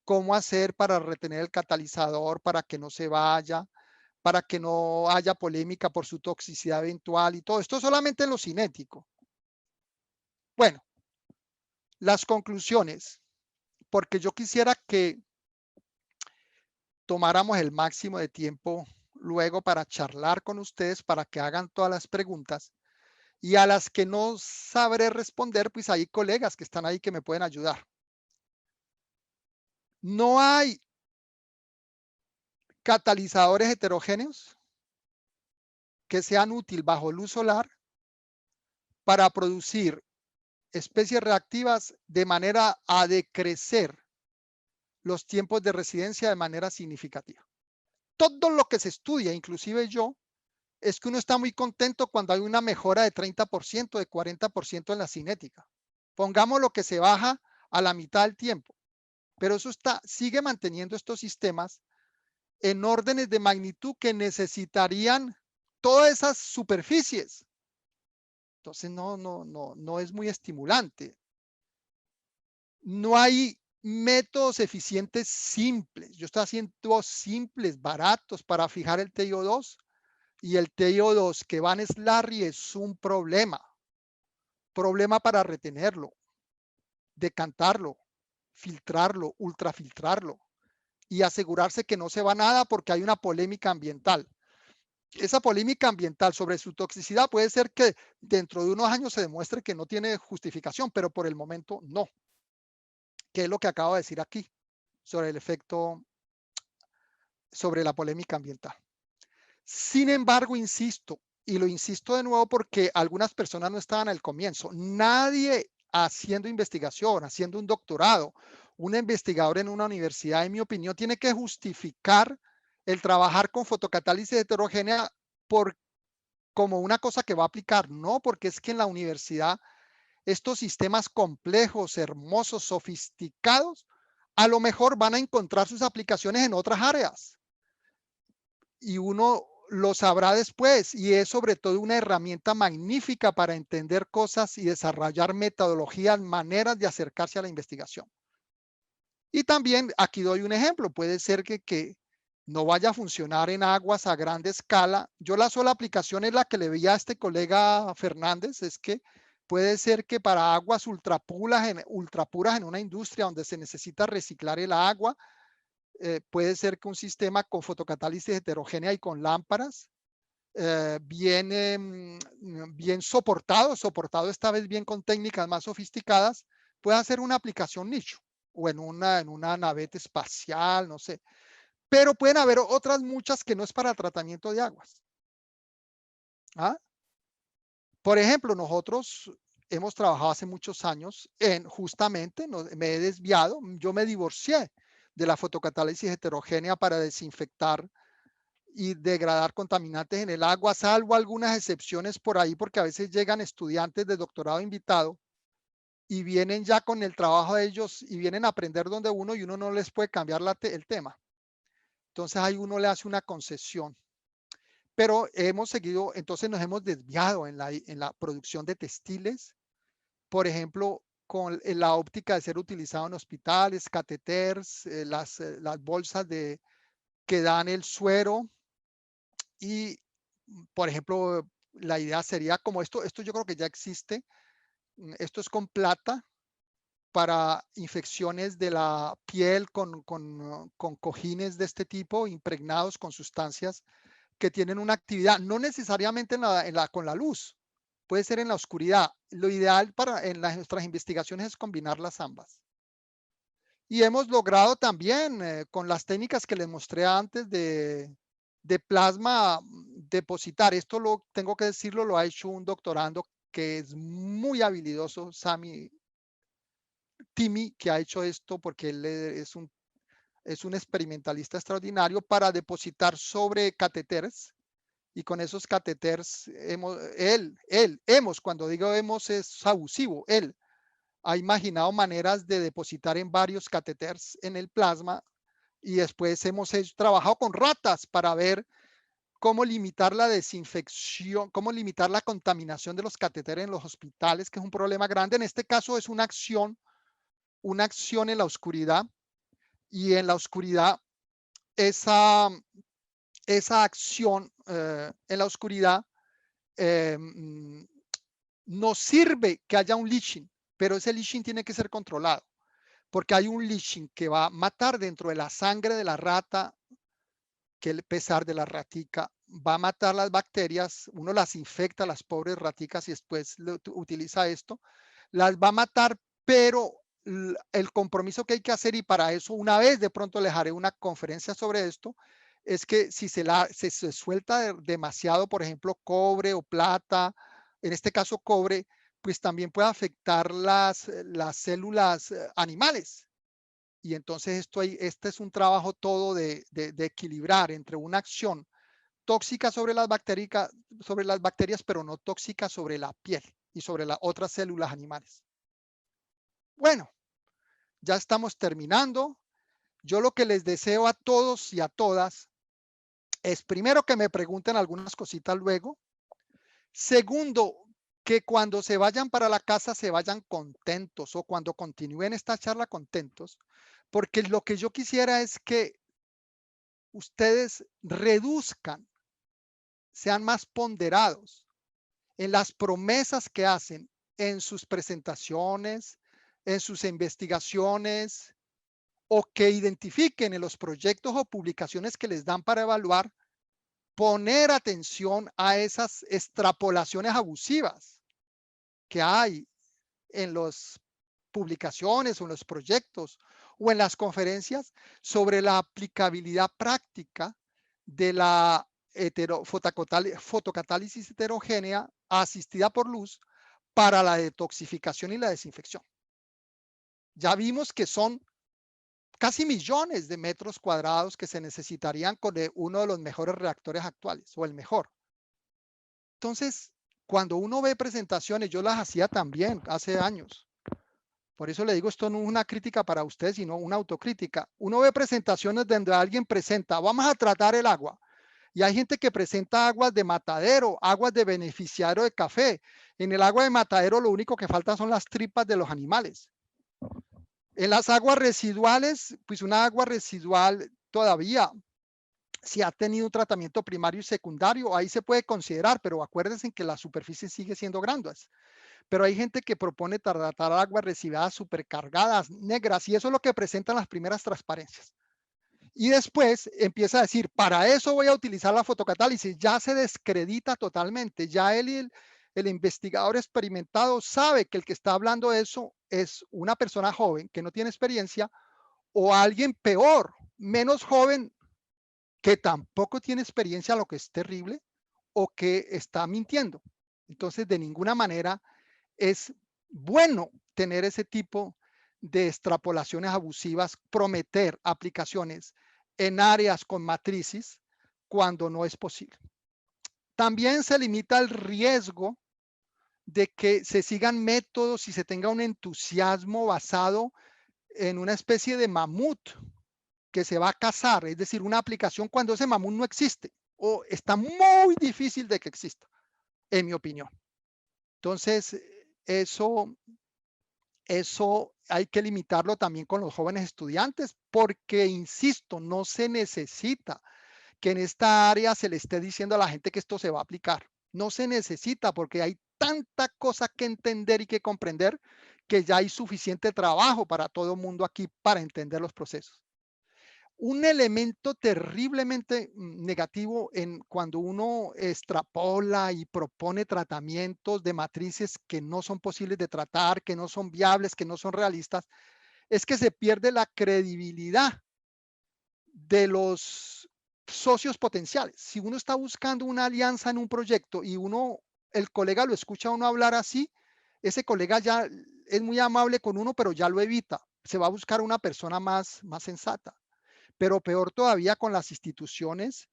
cómo hacer para retener el catalizador, para que no se vaya, para que no haya polémica por su toxicidad eventual y todo esto solamente en lo cinético. Bueno, las conclusiones, porque yo quisiera que tomáramos el máximo de tiempo luego para charlar con ustedes, para que hagan todas las preguntas y a las que no sabré responder, pues hay colegas que están ahí que me pueden ayudar. No hay catalizadores heterogéneos que sean útiles bajo luz solar para producir especies reactivas de manera a decrecer los tiempos de residencia de manera significativa. Todo lo que se estudia, inclusive yo, es que uno está muy contento cuando hay una mejora de 30%, de 40% en la cinética. Pongamos lo que se baja a la mitad del tiempo, pero eso sigue manteniendo estos sistemas en órdenes de magnitud que necesitarían todas esas superficies. Entonces no es muy estimulante. No hay métodos eficientes simples. Yo estoy haciendo simples, baratos para fijar el TiO2 y el TiO2 que va en slurry es un problema para retenerlo, decantarlo, filtrarlo, ultrafiltrarlo y asegurarse que no se va nada porque hay una polémica ambiental. Esa polémica ambiental sobre su toxicidad puede ser que dentro de unos años se demuestre que no tiene justificación, pero por el momento no. ¿Qué es lo que acabo de decir aquí sobre el efecto, sobre la polémica ambiental? Sin embargo, insisto, y lo insisto de nuevo porque algunas personas no estaban al comienzo, nadie haciendo investigación, haciendo un doctorado, un investigador en una universidad, en mi opinión, tiene que justificar el trabajar con fotocatálisis heterogénea como una cosa que va a aplicar. No, porque es que en la universidad estos sistemas complejos, hermosos, sofisticados, a lo mejor van a encontrar sus aplicaciones en otras áreas. Y uno lo sabrá después, y es sobre todo una herramienta magnífica para entender cosas y desarrollar metodologías, maneras de acercarse a la investigación. Y también aquí doy un ejemplo, puede ser que no vaya a funcionar en aguas a grande escala. Yo la sola aplicación es la que le veía a este colega Fernández, es que puede ser que para aguas ultrapuras en una industria donde se necesita reciclar el agua, puede ser que un sistema con fotocatálisis heterogénea y con lámparas, bien soportado esta vez bien con técnicas más sofisticadas, puede hacer una aplicación nicho o en una naveta espacial, no sé. Pero pueden haber otras muchas que no es para tratamiento de aguas. ¿Ah? Por ejemplo, nosotros hemos trabajado hace muchos años en justamente, me he desviado, yo me divorcié de la fotocatálisis heterogénea para desinfectar y degradar contaminantes en el agua, salvo algunas excepciones por ahí, porque a veces llegan estudiantes de doctorado invitado y vienen ya con el trabajo de ellos y vienen a aprender donde uno y uno no les puede cambiar el tema. Entonces ahí uno le hace una concesión. Pero hemos seguido, entonces nos hemos desviado en la producción de textiles, por ejemplo, con la óptica de ser utilizado en hospitales, catéteres, las bolsas que dan el suero y, por ejemplo, la idea sería como esto yo creo que ya existe, esto es con plata para infecciones de la piel con cojines de este tipo impregnados con sustancias que tienen una actividad, no necesariamente con la luz, puede ser en la oscuridad. Lo ideal en nuestras investigaciones es combinar las ambas. Y hemos logrado también con las técnicas que les mostré antes de plasma depositar. Esto tengo que decirlo, lo ha hecho un doctorando que es muy habilidoso, Sami Timi, que ha hecho esto porque él es un experimentalista extraordinario para depositar sobre catéteres. Y con esos catéteres, cuando digo hemos es abusivo, él ha imaginado maneras de depositar en varios catéteres en el plasma y después hemos trabajado con ratas para ver cómo limitar la desinfección, cómo limitar la contaminación de los catéteres en los hospitales, que es un problema grande. En este caso es una acción en la oscuridad, y en la oscuridad esa, esa acción en la oscuridad nos sirve que haya un leaching, pero ese leaching tiene que ser controlado, porque hay un leaching que va a matar dentro de la sangre de la rata, que el pesar de la ratica va a matar las bacterias, uno las infecta, las pobres raticas, y después utiliza esto, las va a matar, pero el compromiso que hay que hacer, y para eso una vez de pronto les haré una conferencia sobre esto, es que si se suelta demasiado, por ejemplo, cobre o plata, en este caso cobre, pues también puede afectar las células animales. Y entonces este es un trabajo todo de equilibrar entre una acción tóxica sobre las bacterias, pero no tóxica sobre la piel y sobre las otras células animales. Bueno, ya estamos terminando. Yo lo que les deseo a todos y a todas es, primero, que me pregunten algunas cositas luego. Segundo, que cuando se vayan para la casa se vayan contentos, o cuando continúen esta charla contentos, porque lo que yo quisiera es que ustedes reduzcan, sean más ponderados en las promesas que hacen en sus presentaciones, en sus investigaciones, o que identifiquen en los proyectos o publicaciones que les dan para evaluar, poner atención a esas extrapolaciones abusivas que hay en las publicaciones o en los proyectos o en las conferencias sobre la aplicabilidad práctica de la fotocatálisis heterogénea asistida por luz para la detoxificación y la desinfección. Ya vimos que son casi millones de metros cuadrados que se necesitarían con uno de los mejores reactores actuales, o el mejor. Entonces, cuando uno ve presentaciones, yo las hacía también hace años. Por eso le digo, esto no es una crítica para usted, sino una autocrítica. Uno ve presentaciones donde alguien presenta, vamos a tratar el agua. Y hay gente que presenta aguas de matadero, aguas de beneficiario de café. En el agua de matadero lo único que falta son las tripas de los animales. En las aguas residuales, pues una agua residual todavía, si ha tenido un tratamiento primario y secundario, ahí se puede considerar, pero acuérdense que la superficie sigue siendo grandes. Pero hay gente que propone tratar aguas residuales supercargadas, negras, y eso es lo que presentan las primeras transparencias. Y después empieza a decir, para eso voy a utilizar la fotocatálisis. Ya se descredita totalmente. Ya el investigador experimentado sabe que el que está hablando de eso es una persona joven que no tiene experiencia, o alguien peor, menos joven, que tampoco tiene experiencia, lo que es terrible, o que está mintiendo. Entonces, de ninguna manera es bueno tener ese tipo de extrapolaciones abusivas, prometer aplicaciones en áreas con matrices cuando no es posible. También se limita el riesgo de que se sigan métodos y se tenga un entusiasmo basado en una especie de mamut que se va a cazar, es decir, una aplicación cuando ese mamut no existe o está muy difícil de que exista, en mi opinión. Entonces, eso hay que limitarlo también con los jóvenes estudiantes, porque, insisto, no se necesita que en esta área se le esté diciendo a la gente que esto se va a aplicar. No se necesita, porque hay tanta cosa que entender y que comprender, que ya hay suficiente trabajo para todo el mundo aquí para entender los procesos. Un elemento terriblemente negativo cuando uno extrapola y propone tratamientos de matrices que no son posibles de tratar, que no son viables, que no son realistas, es que se pierde la credibilidad de los socios potenciales. Si uno está buscando una alianza en un proyecto y el colega lo escucha a uno hablar así, ese colega ya es muy amable con uno, pero ya lo evita. Se va a buscar una persona más sensata. Pero peor todavía con las instituciones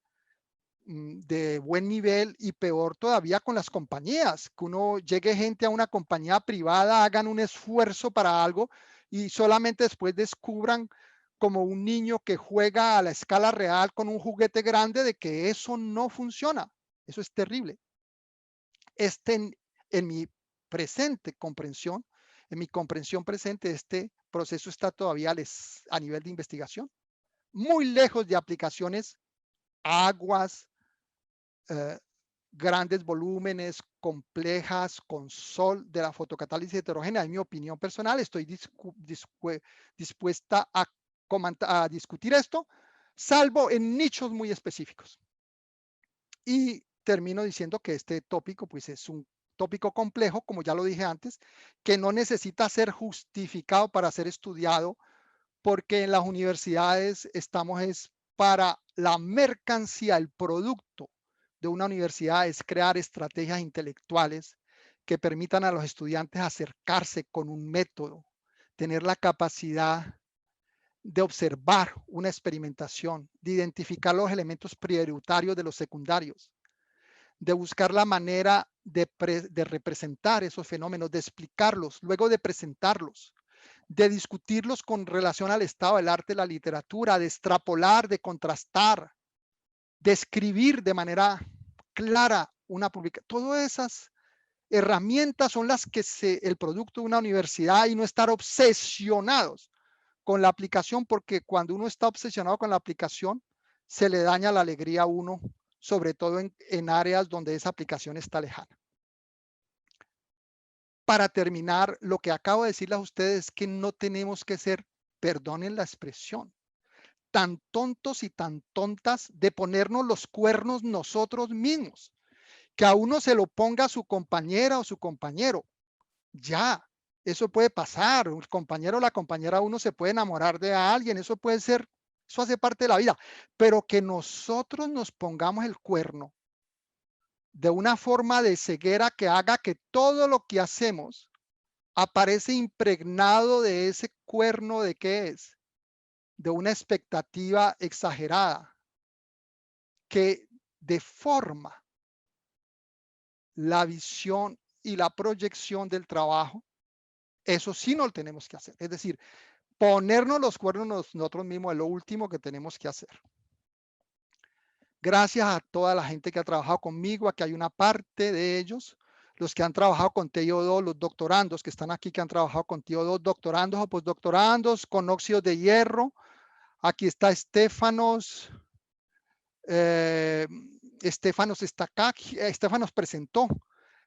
de buen nivel, y peor todavía con las compañías, que uno llegue gente a una compañía privada, hagan un esfuerzo para algo y solamente después descubran, como un niño que juega a la escala real con un juguete grande, de que eso no funciona. Eso es terrible. En mi presente comprensión, En mi comprensión presente, este proceso está todavía a nivel de investigación, muy lejos de aplicaciones a aguas, grandes volúmenes, complejas, con sol de la fotocatálisis heterogénea. En mi opinión personal, estoy dispuesta a discutir esto, salvo en nichos muy específicos. Y termino diciendo que este tópico, pues, es un tópico complejo, como ya lo dije antes, que no necesita ser justificado para ser estudiado, porque en las universidades estamos es para la mercancía, el producto de una universidad es crear estrategias intelectuales que permitan a los estudiantes acercarse con un método, tener la capacidad de observar una experimentación, de identificar los elementos prioritarios de los secundarios, de buscar la manera de representar esos fenómenos, de explicarlos, luego de presentarlos, de discutirlos con relación al estado del arte, la literatura, de extrapolar, de contrastar, de escribir de manera clara una publicación. Todas esas herramientas son las que el producto de una universidad, y no estar obsesionados con la aplicación, porque cuando uno está obsesionado con la aplicación, se le daña la alegría a uno, sobre todo en áreas donde esa aplicación está lejana. Para terminar, lo que acabo de decirles a ustedes es que no tenemos que ser, perdonen la expresión, tan tontos y tan tontas de ponernos los cuernos nosotros mismos. Que a uno se lo ponga su compañera o su compañero. Ya, eso puede pasar. El compañero o la compañera, uno se puede enamorar de alguien, eso puede ser, eso hace parte de la vida. Pero que nosotros nos pongamos el cuerno de una forma de ceguera que haga que todo lo que hacemos aparece impregnado de ese cuerno. ¿De qué es? De una expectativa exagerada que deforma la visión y la proyección del trabajo. Eso sí no lo tenemos que hacer. Es decir, ponernos los cuernos nosotros mismos es lo último que tenemos que hacer. Gracias a toda la gente que ha trabajado conmigo. Aquí hay una parte de ellos, los que han trabajado con TiO2, los doctorandos que están aquí, que han trabajado con TiO2, doctorandos o postdoctorandos, con óxidos de hierro. Aquí está Estefanos. Estefanos está acá. Estefanos presentó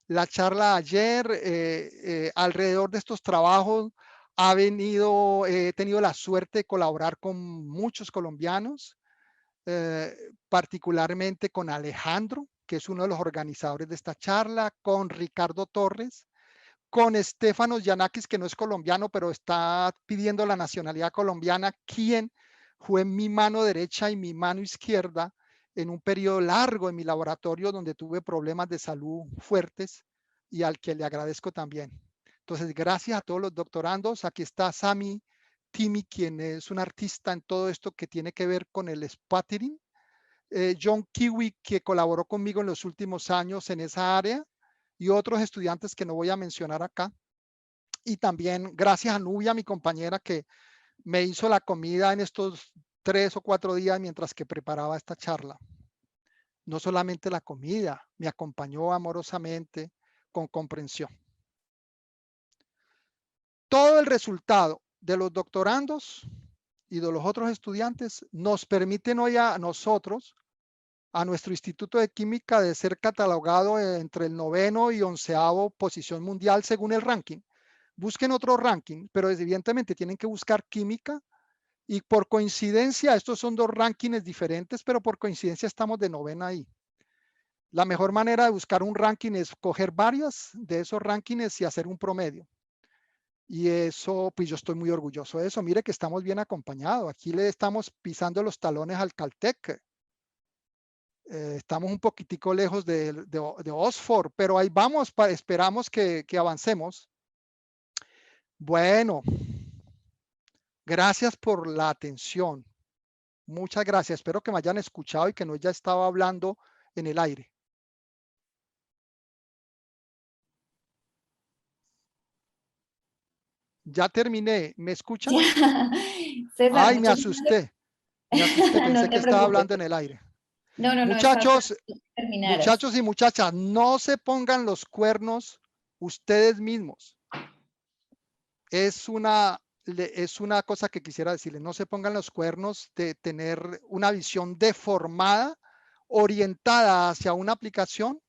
la charla ayer. Alrededor de estos trabajos he tenido la suerte de colaborar con muchos colombianos, particularmente con Alejandro, que es uno de los organizadores de esta charla, con Ricardo Torres, con Estefanos Yanakis, que no es colombiano, pero está pidiendo la nacionalidad colombiana, quien fue mi mano derecha y mi mano izquierda en un periodo largo en mi laboratorio donde tuve problemas de salud fuertes, y al que le agradezco también. Entonces, gracias a todos los doctorandos. Aquí está Sami Timi, quien es un artista en todo esto que tiene que ver con el sputtering. John Kiwi, que colaboró conmigo en los últimos años en esa área, y otros estudiantes que no voy a mencionar acá. Y también gracias a Nubia, mi compañera, que me hizo la comida en estos 3 o 4 días mientras que preparaba esta charla. No solamente la comida, me acompañó amorosamente, con comprensión. Todo el resultado de los doctorandos y de los otros estudiantes nos permiten hoy a nosotros, a nuestro Instituto de Química, de ser catalogado entre el 9º y 11º posición mundial según el ranking. Busquen otro ranking, pero evidentemente tienen que buscar química, y por coincidencia, estos son 2 rankings diferentes, pero por coincidencia estamos de 9ª ahí. La mejor manera de buscar un ranking es coger varios de esos rankings y hacer un promedio. Y eso, pues yo estoy muy orgulloso de eso. Mire que estamos bien acompañados. Aquí le estamos pisando los talones al Caltech. Estamos un poquitico lejos de Oxford, pero ahí vamos, esperamos que avancemos. Bueno, gracias por la atención. Muchas gracias. Espero que me hayan escuchado y que no ya estaba hablando en el aire. Ya terminé. ¿Me escuchan? César, Ay, me muchas asusté. Me asusté, No pensé que te estaba preocupes. hablando en el aire. No, estaba Muchachos, esperando que terminaras. muchachos y muchachas, no se pongan los cuernos ustedes mismos. es una cosa que quisiera decirles. No se pongan los cuernos de tener una visión deformada, orientada hacia una aplicación,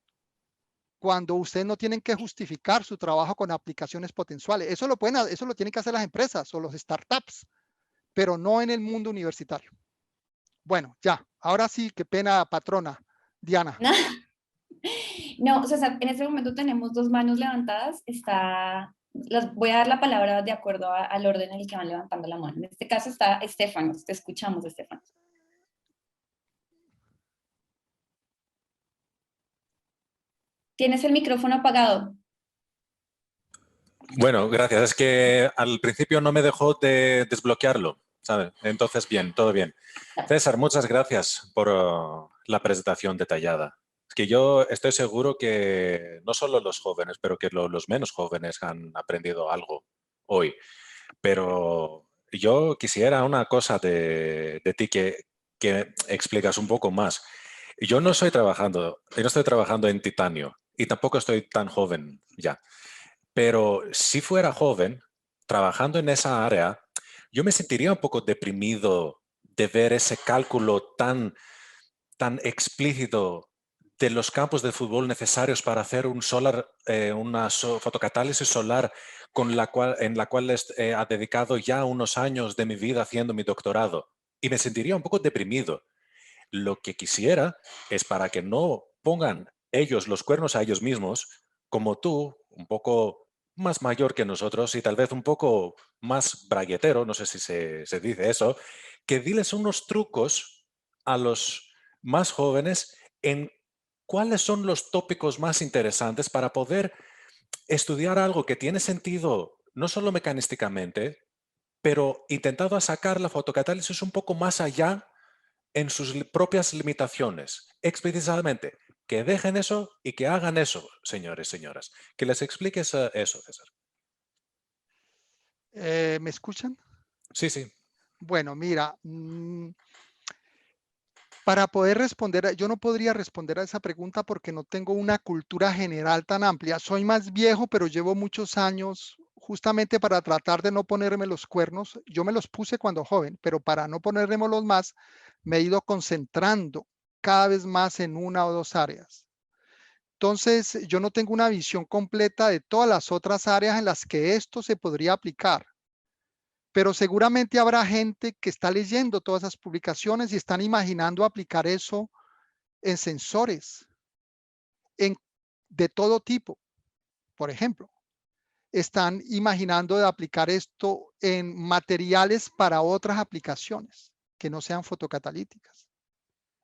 cuando ustedes no tienen que justificar su trabajo con aplicaciones potenciales. Eso lo tienen que hacer las empresas o los startups, pero no en el mundo universitario. Bueno, ya, ahora sí, qué pena, patrona. Diana. No, César, en este momento tenemos dos manos levantadas. Voy a dar la palabra de acuerdo al orden en el que van levantando la mano. En este caso está Estefanos. Te escuchamos, Estefanos. Tienes el micrófono apagado. Bueno, gracias. Es que al principio no me dejó de desbloquearlo, ¿sabes? Entonces, bien, todo bien. César, muchas gracias por la presentación detallada. Es que yo estoy seguro que no solo los jóvenes, pero que los menos jóvenes han aprendido algo hoy. Pero yo quisiera una cosa de ti que explicas un poco más. Yo no estoy trabajando en titanio y tampoco estoy tan joven ya. Pero si fuera joven, trabajando en esa área, yo me sentiría un poco deprimido de ver ese cálculo tan explícito de los campos de fútbol necesarios para hacer una fotocatálisis solar en la cual ha dedicado ya unos años de mi vida haciendo mi doctorado. Y me sentiría un poco deprimido. Lo que quisiera es para que no pongan ellos los cuernos a ellos mismos, como tú, un poco más mayor que nosotros y tal vez un poco más braguetero, no sé si se dice eso, que diles unos trucos a los más jóvenes en cuáles son los tópicos más interesantes para poder estudiar algo que tiene sentido no solo mecanísticamente, pero intentado sacar la fotocatálisis un poco más allá en sus propias limitaciones, explícitamente. Que dejen eso y que hagan eso, señores, señoras. Que les expliques eso, César. ¿Me escuchan? Sí, sí. Bueno, mira, para poder responder, yo no podría responder a esa pregunta porque no tengo una cultura general tan amplia. Soy más viejo, pero llevo muchos años justamente para tratar de no ponerme los cuernos. Yo me los puse cuando joven, pero para no ponérmelos más, me he ido concentrando cada vez más en una o dos áreas. Entonces, yo no tengo una visión completa de todas las otras áreas en las que esto se podría aplicar. Pero seguramente habrá gente que está leyendo todas esas publicaciones y están imaginando aplicar eso en sensores de todo tipo. Por ejemplo, están imaginando de aplicar esto en materiales para otras aplicaciones que no sean fotocatalíticas,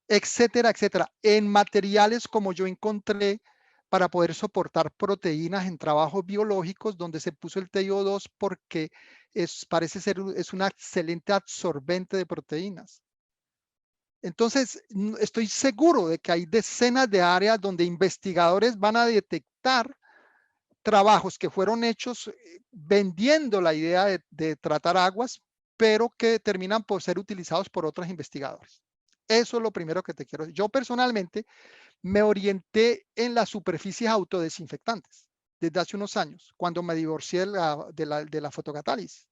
etcétera, etcétera. En materiales como yo encontré para poder soportar proteínas en trabajos biológicos donde se puso el TiO2 porque parece ser es un excelente absorbente de proteínas. Entonces, estoy seguro de que hay decenas de áreas donde investigadores van a detectar trabajos que fueron hechos vendiendo la idea de tratar aguas, pero que terminan por ser utilizados por otros investigadores. Eso es lo primero que te quiero decir. Yo personalmente me orienté en las superficies autodesinfectantes desde hace unos años, cuando me divorcié de la fotocatálisis.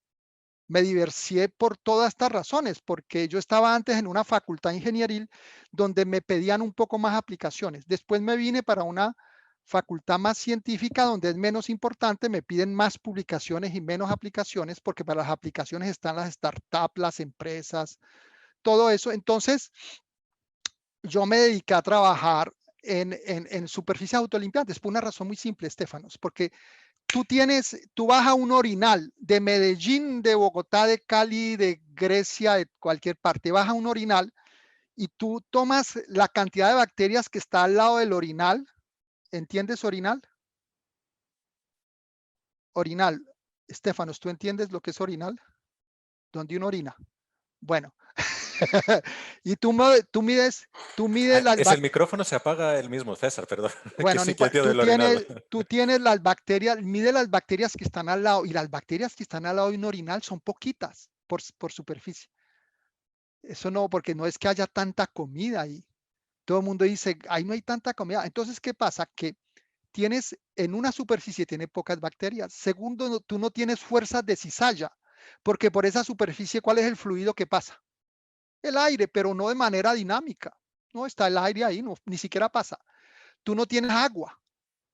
Me divorcié por todas estas razones, porque yo estaba antes en una facultad ingenieril donde me pedían un poco más aplicaciones. Después me vine para una facultad más científica donde es menos importante, me piden más publicaciones y menos aplicaciones, porque para las aplicaciones están las startups, las empresas, todo eso. Entonces, yo me dediqué a trabajar en superficies autolimpiantes por una razón muy simple, Estefanos, porque tú vas a un orinal de Medellín, de Bogotá, de Cali, de Grecia, de cualquier parte, vas a un orinal y tú tomas la cantidad de bacterias que está al lado del orinal. ¿Entiendes orinal? Orinal. Estefanos, ¿tú entiendes lo que es orinal? ¿Dónde uno orina? Bueno. Y tú mides las Es el bacterias. micrófono se apaga el mismo, César, perdón. Que Bueno, sí que entiendo el orinal. tú tienes las bacterias, mide las bacterias que están al lado, y las bacterias que están al lado de un orinal son poquitas por superficie. Eso no, porque no es que haya tanta comida ahí. Todo el mundo dice, ahí no hay tanta comida. Entonces, ¿qué pasa? Que tienes en una superficie, tiene pocas bacterias. Segundo, tú no tienes fuerzas de cizalla, porque por esa superficie, ¿cuál es el fluido que pasa? El aire, pero no de manera dinámica. No está el aire ahí, no, ni siquiera pasa. Tú no tienes agua,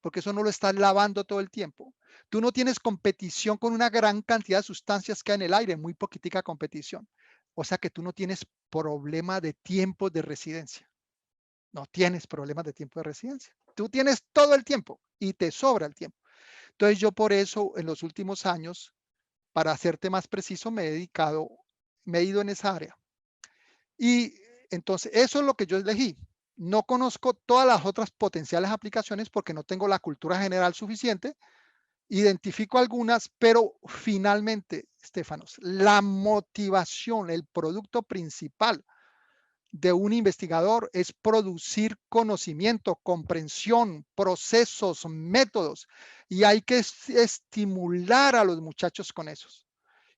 porque eso no lo estás lavando todo el tiempo. Tú no tienes competición con una gran cantidad de sustancias que hay en el aire, muy poquitica competición. O sea que tú no tienes problema de tiempo de residencia. No tienes problemas de tiempo de residencia. Tú tienes todo el tiempo y te sobra el tiempo. Entonces yo por eso en los últimos años, para hacerte más preciso, me he ido en esa área. Y entonces eso es lo que yo elegí. No conozco todas las otras potenciales aplicaciones porque no tengo la cultura general suficiente. Identifico algunas, pero finalmente, Estefanos, la motivación, el producto principal de un investigador es producir conocimiento, comprensión, procesos, métodos, y hay que estimular a los muchachos con esos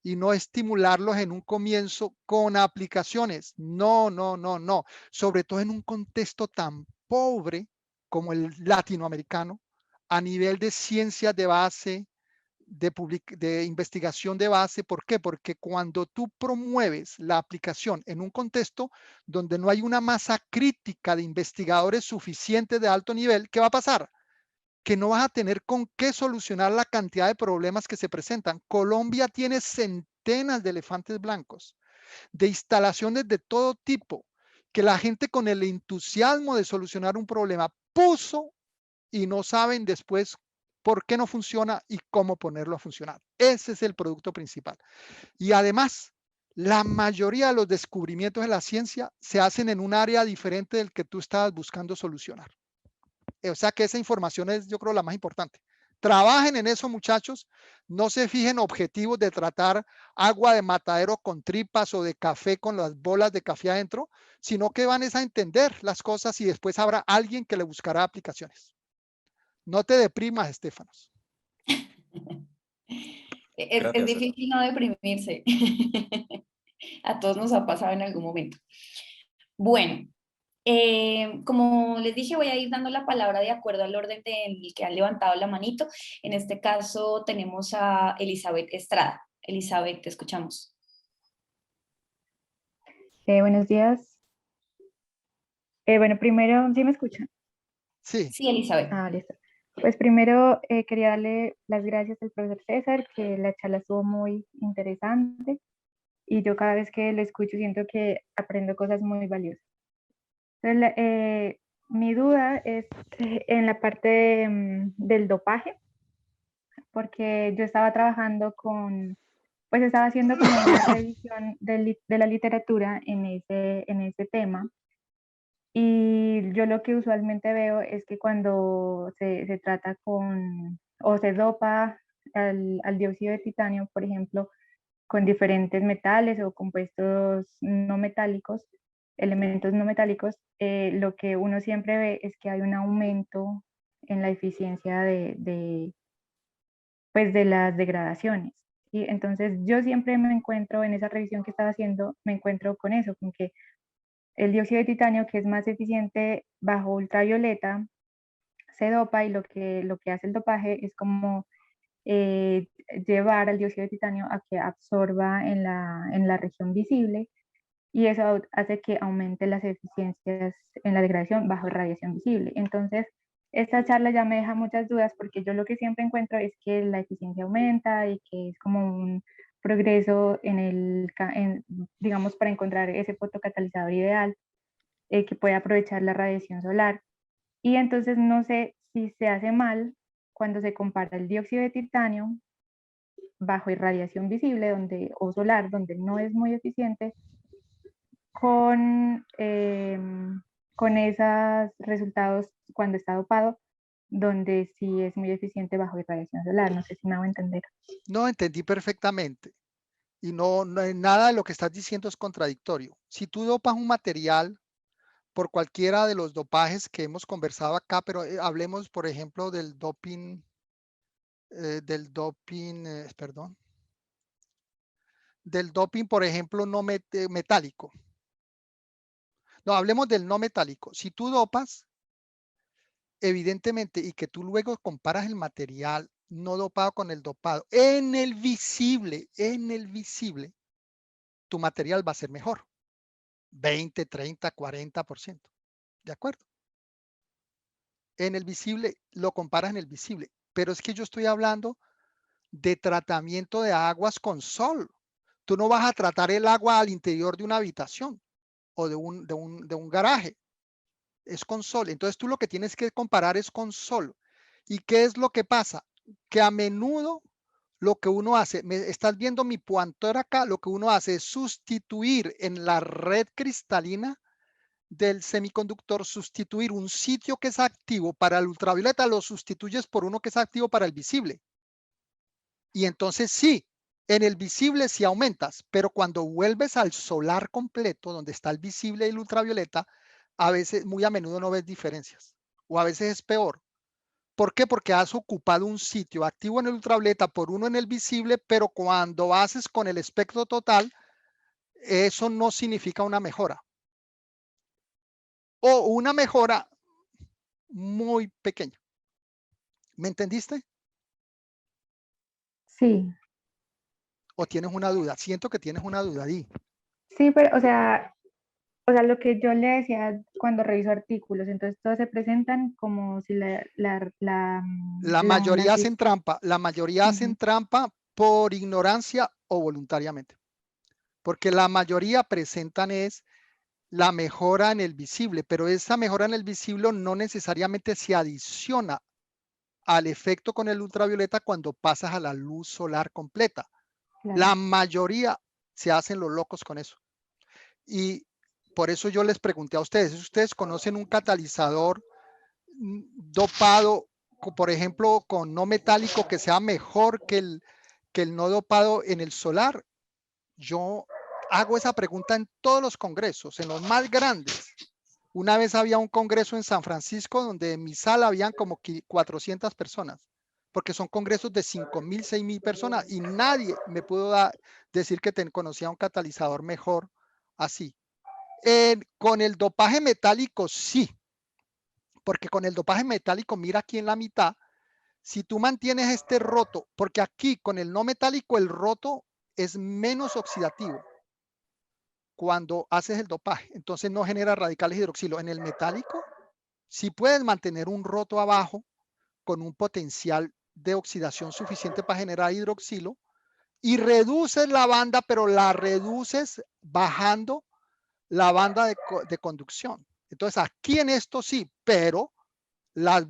y no estimularlos en un comienzo con aplicaciones. No, no, no, no. Sobre todo en un contexto tan pobre como el latinoamericano, a nivel de ciencias de base, de investigación de base. ¿Por qué? Porque cuando tú promueves la aplicación en un contexto donde no hay una masa crítica de investigadores suficientes de alto nivel, ¿qué va a pasar? Que no vas a tener con qué solucionar la cantidad de problemas que se presentan. Colombia tiene centenas de elefantes blancos, de instalaciones de todo tipo, que la gente con el entusiasmo de solucionar un problema puso y no saben después por qué no funciona y cómo ponerlo a funcionar. Ese es el producto principal. Y además, la mayoría de los descubrimientos de la ciencia se hacen en un área diferente del que tú estabas buscando solucionar. O sea que esa información es, yo creo, la más importante. Trabajen en eso, muchachos. No se fijen objetivos de tratar agua de matadero con tripas o de café con las bolas de café adentro, sino que van a entender las cosas y después habrá alguien que le buscará aplicaciones. No te deprimas, Estefanos. Es difícil no deprimirse. A todos nos ha pasado en algún momento. Bueno, como les dije, voy a ir dando la palabra de acuerdo al orden del que han levantado la manito. En este caso tenemos a Elizabeth Estrada. Elizabeth, te escuchamos. Buenos días. Bueno, primero, ¿sí me escuchan? Sí. Sí, Elizabeth. Ah, listo. Pues primero quería darle las gracias al profesor César, que la charla estuvo muy interesante y yo cada vez que lo escucho siento que aprendo cosas muy valiosas. Entonces, mi duda es en la parte del dopaje, porque yo estaba trabajando pues estaba haciendo como una revisión de la literatura en ese tema. Y yo lo que usualmente veo es que cuando se trata o se dopa al dióxido de titanio, por ejemplo, con diferentes metales o compuestos no metálicos, elementos no metálicos, lo que uno siempre ve es que hay un aumento en la eficiencia pues de las degradaciones. Y entonces yo siempre me encuentro en esa revisión que estaba haciendo, me encuentro con eso, con que el dióxido de titanio, que es más eficiente bajo ultravioleta, se dopa y lo que hace el dopaje es como llevar al dióxido de titanio a que absorba en la región visible y eso hace que aumente las eficiencias en la degradación bajo radiación visible. Entonces, esta charla ya me deja muchas dudas porque yo lo que siempre encuentro es que la eficiencia aumenta y que es como un progreso digamos, para encontrar ese fotocatalizador ideal que puede aprovechar la radiación solar. Y entonces no sé si se hace mal cuando se compara el dióxido de titanio bajo irradiación visible o solar, donde no es muy eficiente, con esos resultados cuando está dopado, donde sí es muy eficiente bajo irradiación solar. No sé si me hago entender. No, entendí perfectamente. Y no, nada de lo que estás diciendo es contradictorio. Si tú dopas un material por cualquiera de los dopajes que hemos conversado acá, pero hablemos, por ejemplo, del doping, perdón, del doping, por ejemplo, no metálico. No, hablemos del no metálico. Si tú dopas evidentemente, y que tú luego comparas el material no dopado con el dopado, en el visible, tu material va a ser mejor. 20, 30, 40%. ¿De acuerdo? En el visible, lo comparas en el visible. Pero es que yo estoy hablando de tratamiento de aguas con sol. Tú no vas a tratar el agua al interior de una habitación o de un garaje. Es con sol. Entonces tú lo que tienes que comparar es con sol. ¿Y qué es lo que pasa? Que a menudo lo que uno hace, estás viendo mi pointer acá, lo que uno hace es sustituir en la red cristalina del semiconductor, sustituir un sitio que es activo para el ultravioleta, lo sustituyes por uno que es activo para el visible. Y entonces sí, en el visible sí aumentas, pero cuando vuelves al solar completo, donde está el visible y el ultravioleta, a veces, muy a menudo no ves diferencias. O a veces es peor. ¿Por qué? Porque has ocupado un sitio activo en el ultravioleta por uno en el visible, pero cuando haces con el espectro total, eso no significa una mejora. O una mejora muy pequeña. ¿Me entendiste? Sí, ¿O tienes una duda? Siento que tienes una duda ahí. sí, pero, o sea, lo que yo le decía cuando reviso artículos, entonces todos se presentan como si La la mayoría onda hacen trampa. La mayoría hacen Ujú. trampa por ignorancia o voluntariamente. Porque la mayoría presentan es la mejora en el visible, pero esa mejora en el visible no necesariamente se adiciona al efecto con el ultravioleta cuando pasas a la luz solar completa. Claro. La mayoría se hacen los locos con eso. Y por eso yo les pregunté a ustedes, ¿ustedes conocen un catalizador dopado, por ejemplo, con no metálico que sea mejor que el no dopado en el solar? Yo hago esa pregunta en todos los congresos, en los más grandes. Una vez había un congreso en San Francisco donde en mi sala habían como 400 personas, porque son congresos de 5,000, 6,000 personas y nadie me pudo decir que conocía un catalizador mejor así. Con el dopaje metálico sí, porque con el dopaje metálico, mira aquí en la mitad, si tú mantienes este roto, porque aquí con el no metálico el roto es menos oxidativo cuando haces el dopaje, entonces no genera radicales hidroxilo. En el metálico, si puedes mantener un roto abajo con un potencial de oxidación suficiente para generar hidroxilo y reduces la banda, pero la reduces bajando la banda de conducción. Entonces aquí en esto sí, pero las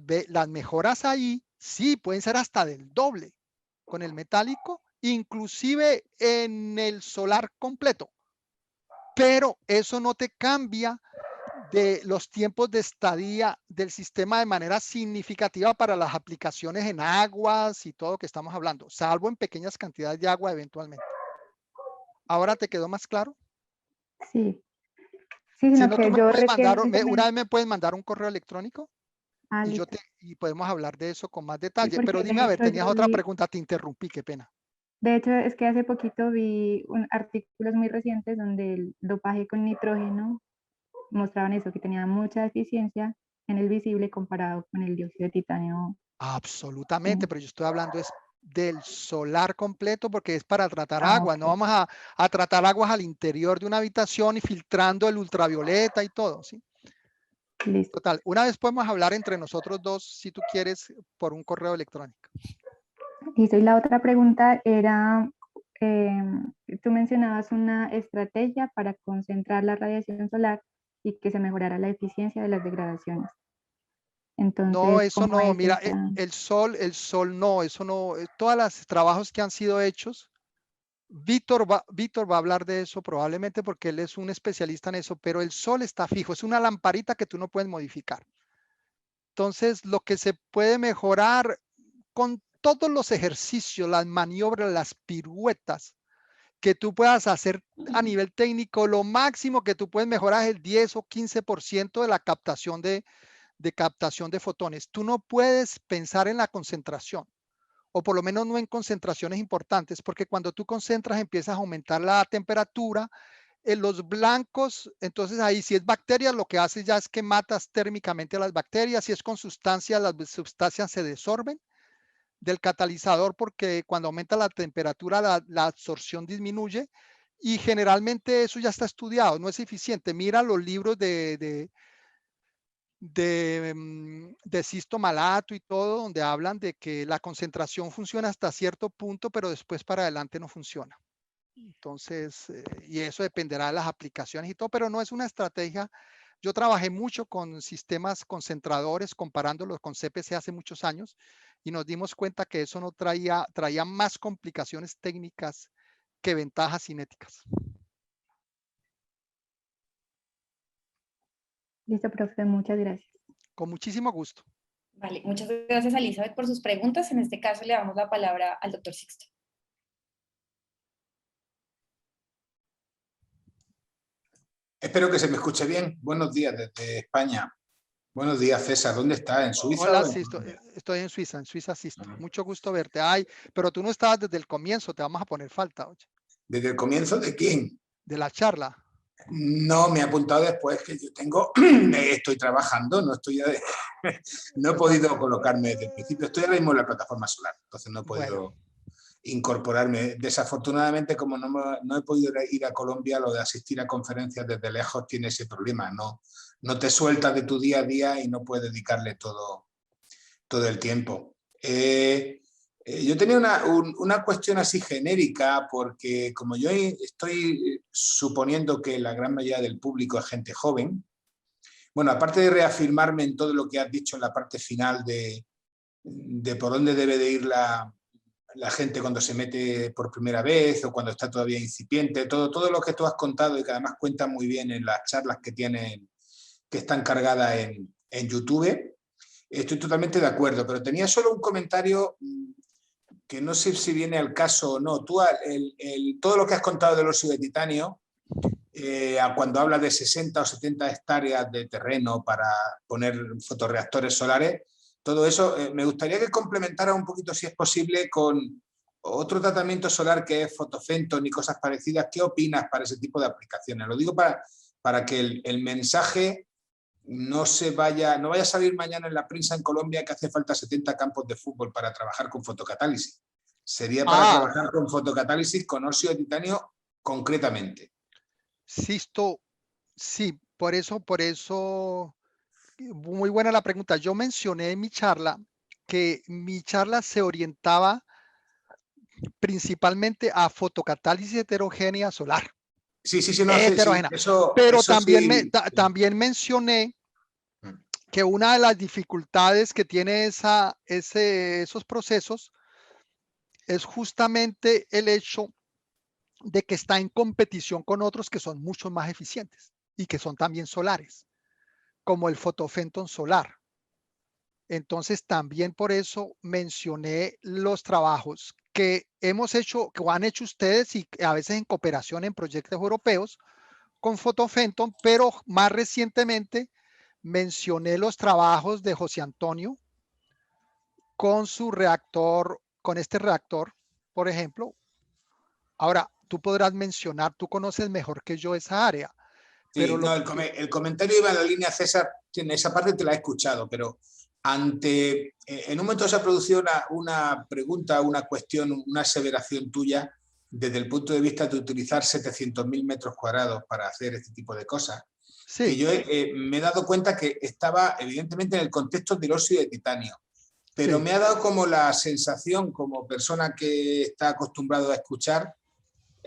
mejoras ahí sí pueden ser hasta del doble con el metálico, inclusive en el solar completo. Pero eso no te cambia de los tiempos de estadía del sistema de manera significativa para las aplicaciones en aguas y todo lo que estamos hablando, salvo en pequeñas cantidades de agua eventualmente. ¿Ahora te quedó más claro? Sí, Si sino no, tú que me yo puedes mandar, recientemente, una vez me puedes mandar un correo electrónico listo. y podemos hablar de eso con más Sí, detalle. Pero porque dime, de a ver, hecho tenías yo otra vi, pregunta, te interrumpí, qué pena. de hecho es que hace poquito vi artículos muy recientes donde el dopaje con nitrógeno mostraban eso, que tenía mucha eficiencia en el visible comparado con el dióxido de titanio. Absolutamente, pero yo estoy hablando es del solar completo porque es para tratar agua. No Ok, vamos a tratar aguas al interior de una habitación y filtrando el ultravioleta y todo, ¿sí? listo. Total, una vez podemos hablar entre nosotros dos, si tú quieres, por un correo electrónico. Listo, y la otra pregunta era, tú mencionabas una estrategia para concentrar la radiación solar y que se mejorara la eficiencia de las degradaciones. No, Entonces, eso ¿cómo no, es mira, esa? el sol no, eso no, todos los trabajos que han sido hechos, Víctor va a hablar de eso probablemente porque él es un especialista en eso, pero el sol está fijo, es una lamparita que tú no puedes modificar. Entonces, lo que se puede mejorar con todos los ejercicios, las maniobras, las piruetas que tú puedas hacer a nivel técnico, lo máximo que tú puedes mejorar es el 10 o 15% de la captación de fotones. Tú no puedes pensar en la concentración, o por lo menos no en concentraciones importantes, porque cuando tú concentras empiezas a aumentar la temperatura, En los blancos, entonces ahí si es bacteria, lo que hace ya es que matas térmicamente a las bacterias. Si es con sustancias, las sustancias se desorben del catalizador porque cuando aumenta la temperatura la absorción disminuye y generalmente eso ya está estudiado, no es eficiente. Mira los libros de Sisto Malato y todo, donde hablan de que la concentración funciona hasta cierto punto, pero después para adelante no funciona. Entonces, y eso dependerá de las aplicaciones y todo, pero no es una estrategia. Yo trabajé mucho con sistemas concentradores, comparándolos con CPC hace muchos años, y nos dimos cuenta que eso no traía más complicaciones técnicas que ventajas cinéticas. Listo, profe, muchas gracias. Con muchísimo gusto. Vale, muchas gracias a Elizabeth por sus preguntas. En este caso le damos la palabra al doctor Sixto. Espero que se me escuche bien. Buenos días desde España. Buenos días, César. ¿Dónde está? ¿En Suiza? Hola, Sisto. Estoy en Suiza, Sisto. Mucho gusto verte. Ay, pero tú no estabas desde el comienzo, te vamos a poner falta. Oye. ¿Desde el comienzo de quién? De la charla. No, me he apuntado después que yo tengo, estoy trabajando, no he podido colocarme desde el principio. Estoy ahora mismo en la plataforma solar, entonces no he podido incorporarme. Desafortunadamente, como no he podido ir a Colombia, lo de asistir a conferencias desde lejos tiene ese problema. No te sueltas de tu día a día y no puedes dedicarle todo el tiempo. Yo tenía una cuestión así genérica, porque como yo estoy suponiendo que la gran mayoría del público es gente joven, bueno, aparte de reafirmarme en todo lo que has dicho en la parte final de por dónde debe de ir la gente cuando se mete por primera vez o cuando está todavía incipiente, todo lo que tú has contado y que además cuentas muy bien en las charlas que están cargadas en YouTube, estoy totalmente de acuerdo, pero tenía solo un comentario que no sé si viene al caso o no. Tú, todo lo que has contado del óxido de titanio, cuando hablas de 60 o 70 hectáreas de terreno para poner fotorreactores solares, todo eso, me gustaría que complementara un poquito, si es posible, con otro tratamiento solar que es fotofenton y cosas parecidas. ¿Qué opinas para ese tipo de aplicaciones? Lo digo para que el mensaje no vaya a salir mañana en la prensa en Colombia que hace falta 70 campos de fútbol para trabajar con fotocatálisis. Sería para trabajar con fotocatálisis con óxido de titanio concretamente. Sisto, sí, por eso, muy buena la pregunta. Yo mencioné en mi charla que mi charla se orientaba principalmente a fotocatálisis heterogénea solar. Sí, no, heterogénea. Sí, pero eso también, también mencioné que una de las dificultades que tiene esos procesos es justamente el hecho de que está en competición con otros que son mucho más eficientes y que son también solares, como el fotofenton solar. Entonces, también por eso mencioné los trabajos que hemos hecho, que han hecho ustedes y a veces en cooperación en proyectos europeos con fotofenton, pero más recientemente mencioné los trabajos de José Antonio con su reactor, con este reactor, por ejemplo. Ahora, tú podrás mencionar, tú conoces mejor que yo esa área. Sí, pero no, el comentario iba en la línea, César, en esa parte te la he escuchado, pero en un momento se ha producido una pregunta, una cuestión, una aseveración tuya desde el punto de vista de utilizar 700.000 metros cuadrados para hacer este tipo de cosas. Sí. Que yo me he dado cuenta que estaba evidentemente en el contexto del óxido de titanio, pero sí, me ha dado como la sensación, como persona que está acostumbrado a escuchar,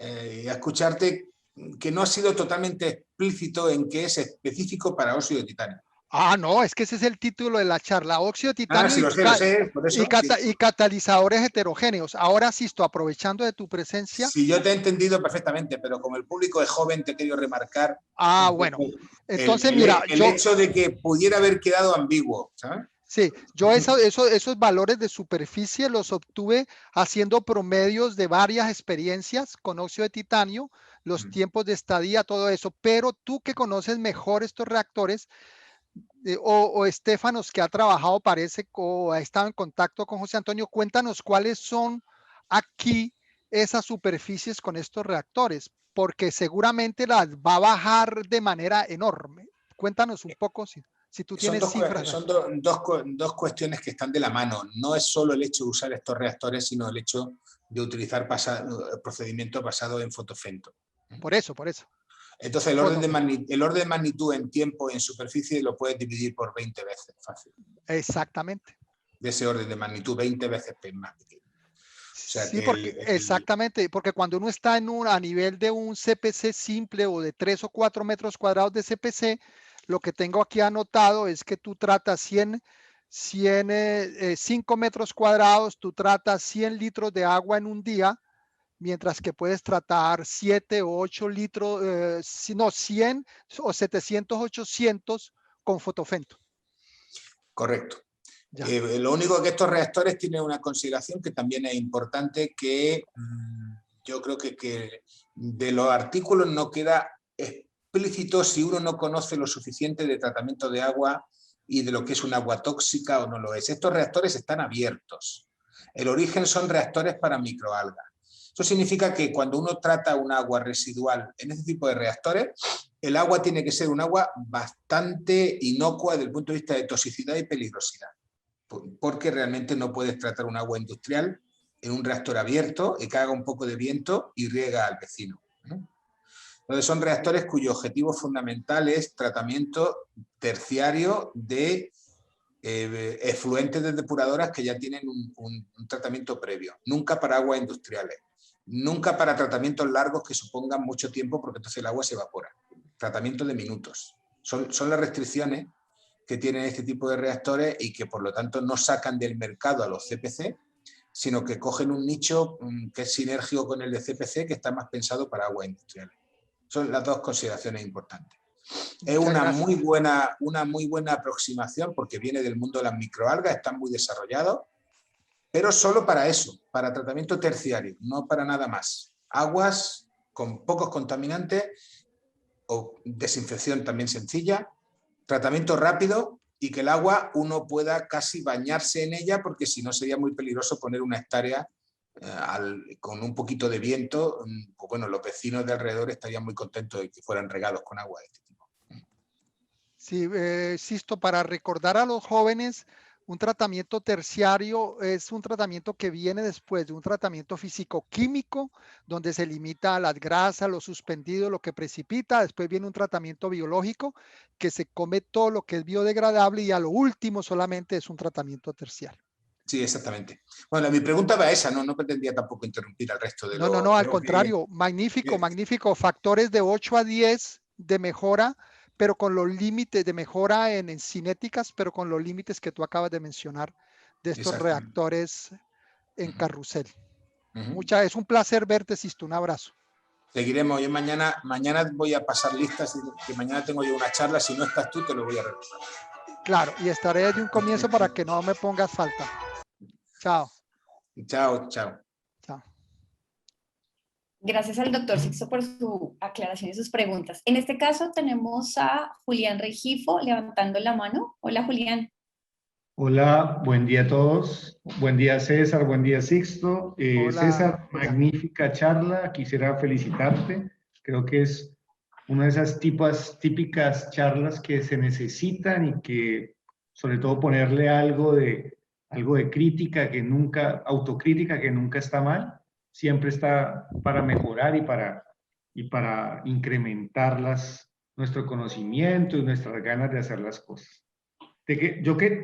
a escucharte, que no ha sido totalmente explícito en que es específico para óxido de titanio. No, es que ese es el título de la charla, óxido de titanio sí, lo sé, por eso, y catalizadores heterogéneos. Ahora, Sisto, aprovechando de tu presencia. Sí, yo te he entendido perfectamente, pero como el público es joven, te he querido remarcar. Bueno, entonces mira. El hecho de que pudiera haber quedado ambiguo, ¿sabes? Sí, yo esos valores de superficie los obtuve haciendo promedios de varias experiencias con óxido de titanio, los tiempos de estadía, todo eso, pero tú que conoces mejor estos reactores, o Estéfanos, que ha trabajado, parece, o ha estado en contacto con José Antonio, cuéntanos cuáles son aquí esas superficies con estos reactores, porque seguramente las va a bajar de manera enorme. Cuéntanos un poco si tú tienes cifras. Son dos cuestiones que están de la mano. No es solo el hecho de usar estos reactores, sino el hecho de utilizar procedimientos basados en fotofento. Por eso. Entonces el orden de magnitud en tiempo y en superficie lo puedes dividir por 20 veces, fácil. Exactamente. De ese orden de magnitud, 20 veces más pequeño. O sea, sí, porque exactamente, porque cuando uno está a nivel de un CPC simple o de 3 o 4 metros cuadrados de CPC, lo que tengo aquí anotado es que tú tratas 5 metros cuadrados, tú tratas 100 litros de agua en un día, mientras que puedes tratar 7 o 8 litros, 100 o 700, 800 con fotofento. Correcto. Lo único que estos reactores tienen una consideración que también es importante, que yo creo que de los artículos no queda explícito si uno no conoce lo suficiente de tratamiento de agua y de lo que es un agua tóxica o no lo es. Estos reactores están abiertos. El origen son reactores para microalgas. Eso significa que cuando uno trata un agua residual en este tipo de reactores, el agua tiene que ser un agua bastante inocua desde el punto de vista de toxicidad y peligrosidad, porque realmente no puedes tratar un agua industrial en un reactor abierto y que haga un poco de viento y riega al vecino. Entonces son reactores cuyo objetivo fundamental es tratamiento terciario de efluentes de depuradoras que ya tienen un tratamiento previo, nunca para aguas industriales, nunca para tratamientos largos que supongan mucho tiempo, porque entonces el agua se evapora. Tratamiento de minutos. Son las restricciones que tienen este tipo de reactores y que por lo tanto no sacan del mercado a los CPC, sino que cogen un nicho que es sinérgico con el de CPC, que está más pensado para aguas industriales. Son las dos consideraciones importantes. Es una muy buena aproximación, porque viene del mundo de las microalgas, están muy desarrollados, pero solo para eso, para tratamiento terciario, no para nada más. Aguas con pocos contaminantes o desinfección también sencilla, tratamiento rápido y que el agua uno pueda casi bañarse en ella, porque si no sería muy peligroso poner una hectárea con un poquito de viento. Pues bueno, los vecinos de alrededor estarían muy contentos de que fueran regados con agua de este tipo. Sí, Sisto, para recordar a los jóvenes, un tratamiento terciario es un tratamiento que viene después de un tratamiento físico-químico, donde se limita a las grasas, lo suspendido, lo que precipita. Después viene un tratamiento biológico, que se come todo lo que es biodegradable, y a lo último solamente es un tratamiento terciario. Sí, exactamente. Bueno, mi pregunta va a esa, no pretendía tampoco interrumpir al resto de No, al contrario, magnífico. Factores de 8 a 10 de mejora, pero con los límites de mejora en cinéticas, pero con los límites que tú acabas de mencionar de estos reactores en carrusel. Es un placer verte, Sisto. Un abrazo. Seguiremos. Yo mañana voy a pasar listas, que mañana tengo yo una charla. Si no estás tú, te lo voy a recordar. Claro, y estaré desde un comienzo para que no me pongas falta. Chao. Chao. Gracias al doctor Sixto por su aclaración y sus preguntas. En este caso tenemos a Julián Regifo levantando la mano. Hola, Julián. Hola, buen día a todos. Buen día, César. Buen día, Sixto. Hola, César, Julián. magnífica charla. Quisiera felicitarte. Creo que es una de esas típicas charlas que se necesitan y que, sobre todo, ponerle algo de crítica autocrítica que nunca está mal. Siempre está para mejorar y para incrementar nuestro conocimiento y nuestras ganas de hacer las cosas.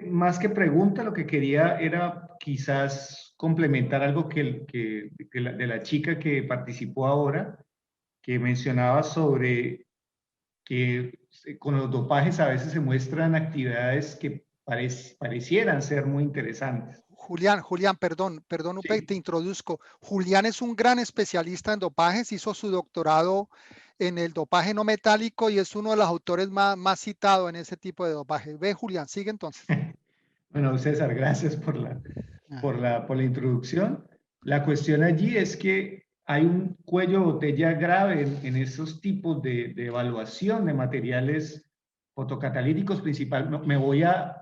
Más que pregunta, lo que quería era quizás complementar algo de la chica que participó ahora, que mencionaba sobre que con los dopajes a veces se muestran actividades que parecieran ser muy interesantes. Julián, perdón, Sí. te introduzco. Julián es un gran especialista en dopajes, hizo su doctorado en el dopaje no metálico y es uno de los autores más citados en ese tipo de dopaje. Ve, Julián, sigue entonces. Bueno, César, gracias por la introducción. La cuestión allí es que hay un cuello de botella grave en esos tipos de evaluación de materiales fotocatalíticos principalmente. Me voy a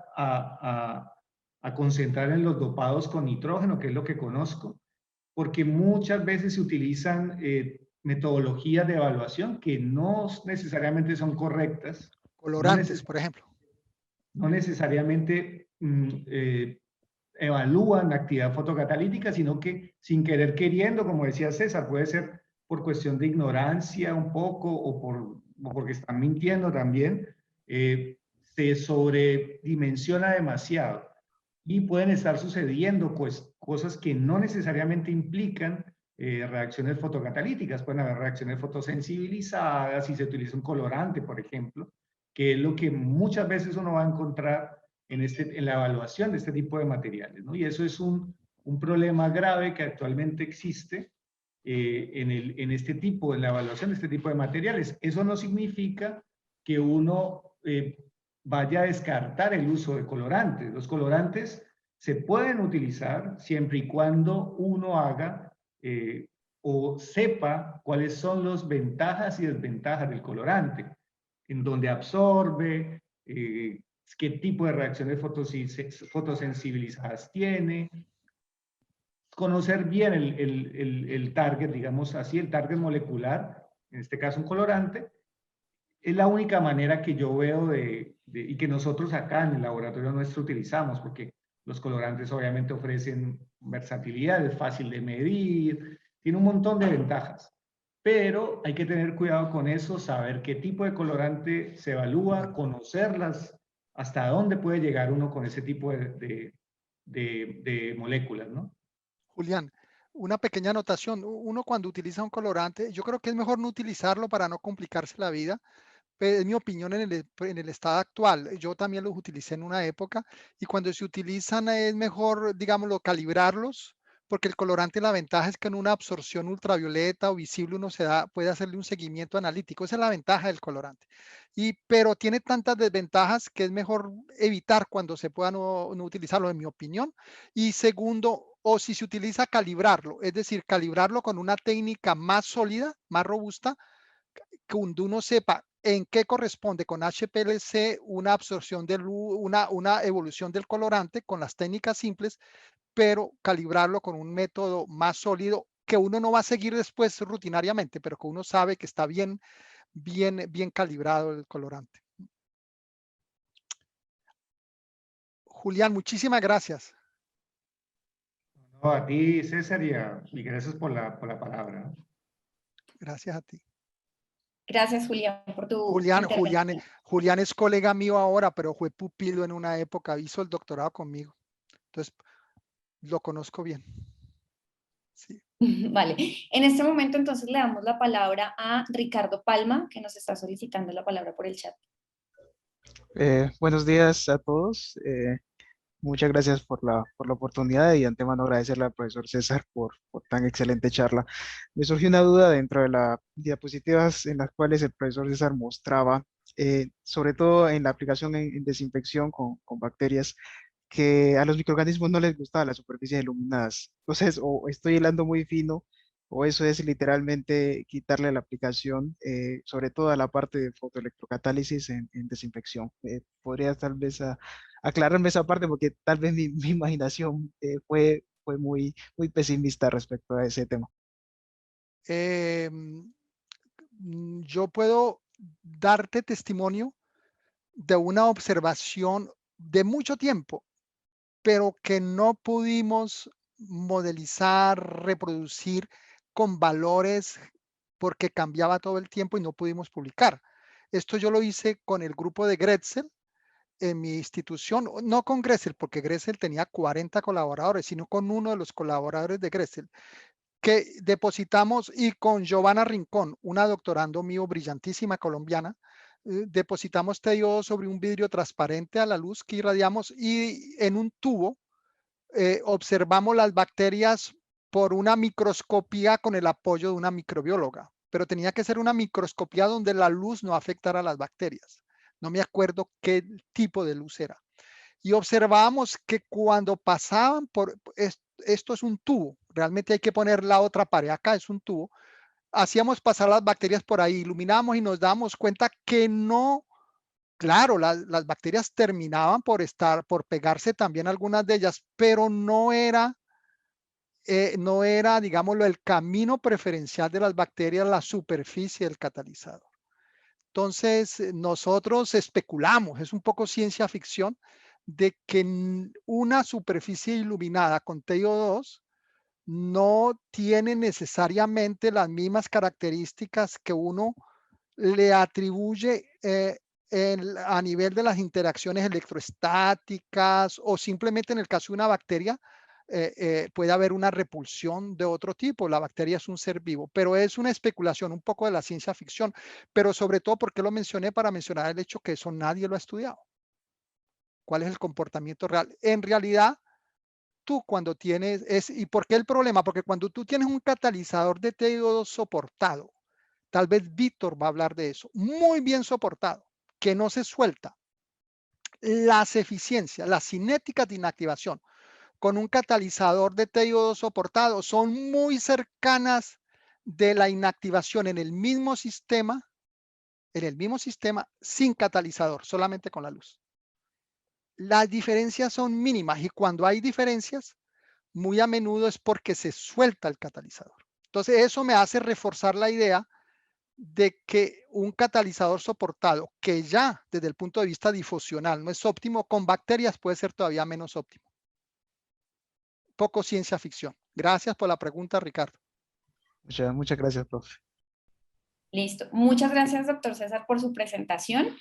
concentrar en los dopados con nitrógeno, que es lo que conozco, porque muchas veces se utilizan metodologías de evaluación que no necesariamente son correctas. Colorantes, por ejemplo. No necesariamente evalúan la actividad fotocatalítica, sino que sin querer queriendo, como decía César, puede ser por cuestión de ignorancia un poco o porque están mintiendo también, se sobredimensiona demasiado y pueden estar sucediendo pues, cosas que no necesariamente implican reacciones fotocatalíticas. Pueden haber reacciones fotosensibilizadas si se utiliza un colorante, por ejemplo, que es lo que muchas veces uno va a encontrar en la evaluación de este tipo de materiales, ¿no? Y eso es un problema grave que actualmente existe en este tipo, en la evaluación de este tipo de materiales. Eso no significa que uno vaya a descartar el uso de colorantes. Los colorantes se pueden utilizar siempre y cuando uno haga o sepa cuáles son las ventajas y desventajas del colorante, en dónde absorbe, qué tipo de reacciones fotosensibilizadas tiene, conocer bien el target, digamos así, el target molecular, en este caso un colorante, es la única manera que yo veo y que nosotros acá en el laboratorio nuestro utilizamos, porque los colorantes obviamente ofrecen versatilidad, es fácil de medir, tiene un montón de ventajas. Pero hay que tener cuidado con eso, saber qué tipo de colorante se evalúa, conocerlas, hasta dónde puede llegar uno con ese tipo de moléculas, ¿no? Julián, una pequeña anotación. Uno cuando utiliza un colorante, yo creo que es mejor no utilizarlo para no complicarse la vida. Es mi opinión en el estado actual. Yo también los utilicé en una época y cuando se utilizan es mejor, digámoslo, calibrarlos, porque el colorante, la ventaja es que en una absorción ultravioleta o visible uno puede hacerle un seguimiento analítico. Esa es la ventaja del colorante. Pero tiene tantas desventajas que es mejor evitar cuando se pueda no utilizarlo, en mi opinión. Y segundo, o si se utiliza, calibrarlo, es decir, calibrarlo con una técnica más sólida, más robusta, que uno sepa en qué corresponde con HPLC una absorción de luz, una evolución del colorante con las técnicas simples, pero calibrarlo con un método más sólido que uno no va a seguir después rutinariamente, pero que uno sabe que está bien calibrado el colorante. Julián, muchísimas gracias. No, a ti, César, y gracias por la palabra, ¿no? Gracias a ti. Gracias, Julián, por tu intervención. Julián es colega mío ahora, pero fue pupilo en una época, hizo el doctorado conmigo. Entonces, lo conozco bien. Sí. Vale, en este momento entonces le damos la palabra a Ricardo Palma, que nos está solicitando la palabra por el chat. Buenos días a todos. Muchas gracias por la oportunidad y de antemano agradecerle al profesor César por tan excelente charla. Me surgió una duda dentro de las diapositivas en las cuales el profesor César mostraba, sobre todo en la aplicación en desinfección con bacterias, que a los microorganismos no les gustaba las superficies iluminadas. Entonces, o estoy hilando muy fino, o eso es literalmente quitarle la aplicación, sobre todo a la parte de fotoelectrocatálisis en desinfección. ¿Podrías tal vez aclararme esa parte? Porque tal vez mi imaginación fue muy pesimista respecto a ese tema. Yo puedo darte testimonio de una observación de mucho tiempo, pero que no pudimos modelizar, reproducir con valores porque cambiaba todo el tiempo y no pudimos publicar. Esto yo lo hice con el grupo de Grätzel en mi institución, no con Grätzel, porque Grätzel tenía 40 colaboradores, sino con uno de los colaboradores de Grätzel, que depositamos, y con Giovanna Rincón, una doctorando mío brillantísima colombiana, depositamos TiO2 sobre un vidrio transparente a la luz que irradiamos y en un tubo observamos las bacterias por una microscopía con el apoyo de una microbióloga, pero tenía que ser una microscopía donde la luz no afectara a las bacterias. No me acuerdo qué tipo de luz era. Y observábamos que cuando pasaban esto es un tubo, realmente hay que poner la otra pared, acá es un tubo, hacíamos pasar las bacterias por ahí, iluminamos y nos dábamos cuenta que no, claro, las bacterias terminaban por pegarse también algunas de ellas, pero no era no era, digámoslo, el camino preferencial de las bacterias, la superficie del catalizador. Entonces, nosotros especulamos, es un poco ciencia ficción, de que una superficie iluminada con TiO2 no tiene necesariamente las mismas características que uno le atribuye a nivel de las interacciones electroestáticas, o simplemente en el caso de una bacteria puede haber una repulsión de otro tipo. La bacteria es un ser vivo, pero es una especulación un poco de la ciencia ficción, pero sobre todo porque lo mencioné para mencionar el hecho que eso nadie lo ha estudiado. ¿Cuál es el comportamiento real? En realidad, tú cuando tienes, ¿y por qué el problema? Porque cuando tú tienes un catalizador de TiO2 soportado, tal vez Víctor va a hablar de eso, muy bien soportado, que no se suelta, las eficiencias, las cinéticas de inactivación con un catalizador de TiO2 soportado son muy cercanas de la inactivación en el mismo sistema sin catalizador, solamente con la luz. Las diferencias son mínimas, y cuando hay diferencias, muy a menudo es porque se suelta el catalizador. Entonces, eso me hace reforzar la idea de que un catalizador soportado, que ya desde el punto de vista difusional no es óptimo, con bacterias puede ser todavía menos óptimo. Poco ciencia ficción. Gracias por la pregunta, Ricardo. Muchas gracias, profe. Listo. Muchas gracias, doctor César, por su presentación.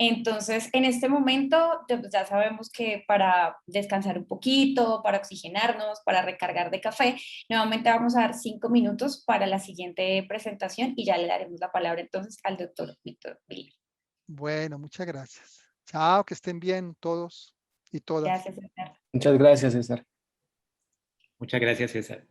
Entonces, en este momento ya sabemos que para descansar un poquito, para oxigenarnos, para recargar de café, nuevamente vamos a dar 5 minutos para la siguiente presentación y ya le daremos la palabra entonces al doctor Víctor Vila. Bueno, muchas gracias. Chao, que estén bien todos y todas. Gracias, César. Muchas gracias, César. Muchas gracias, César.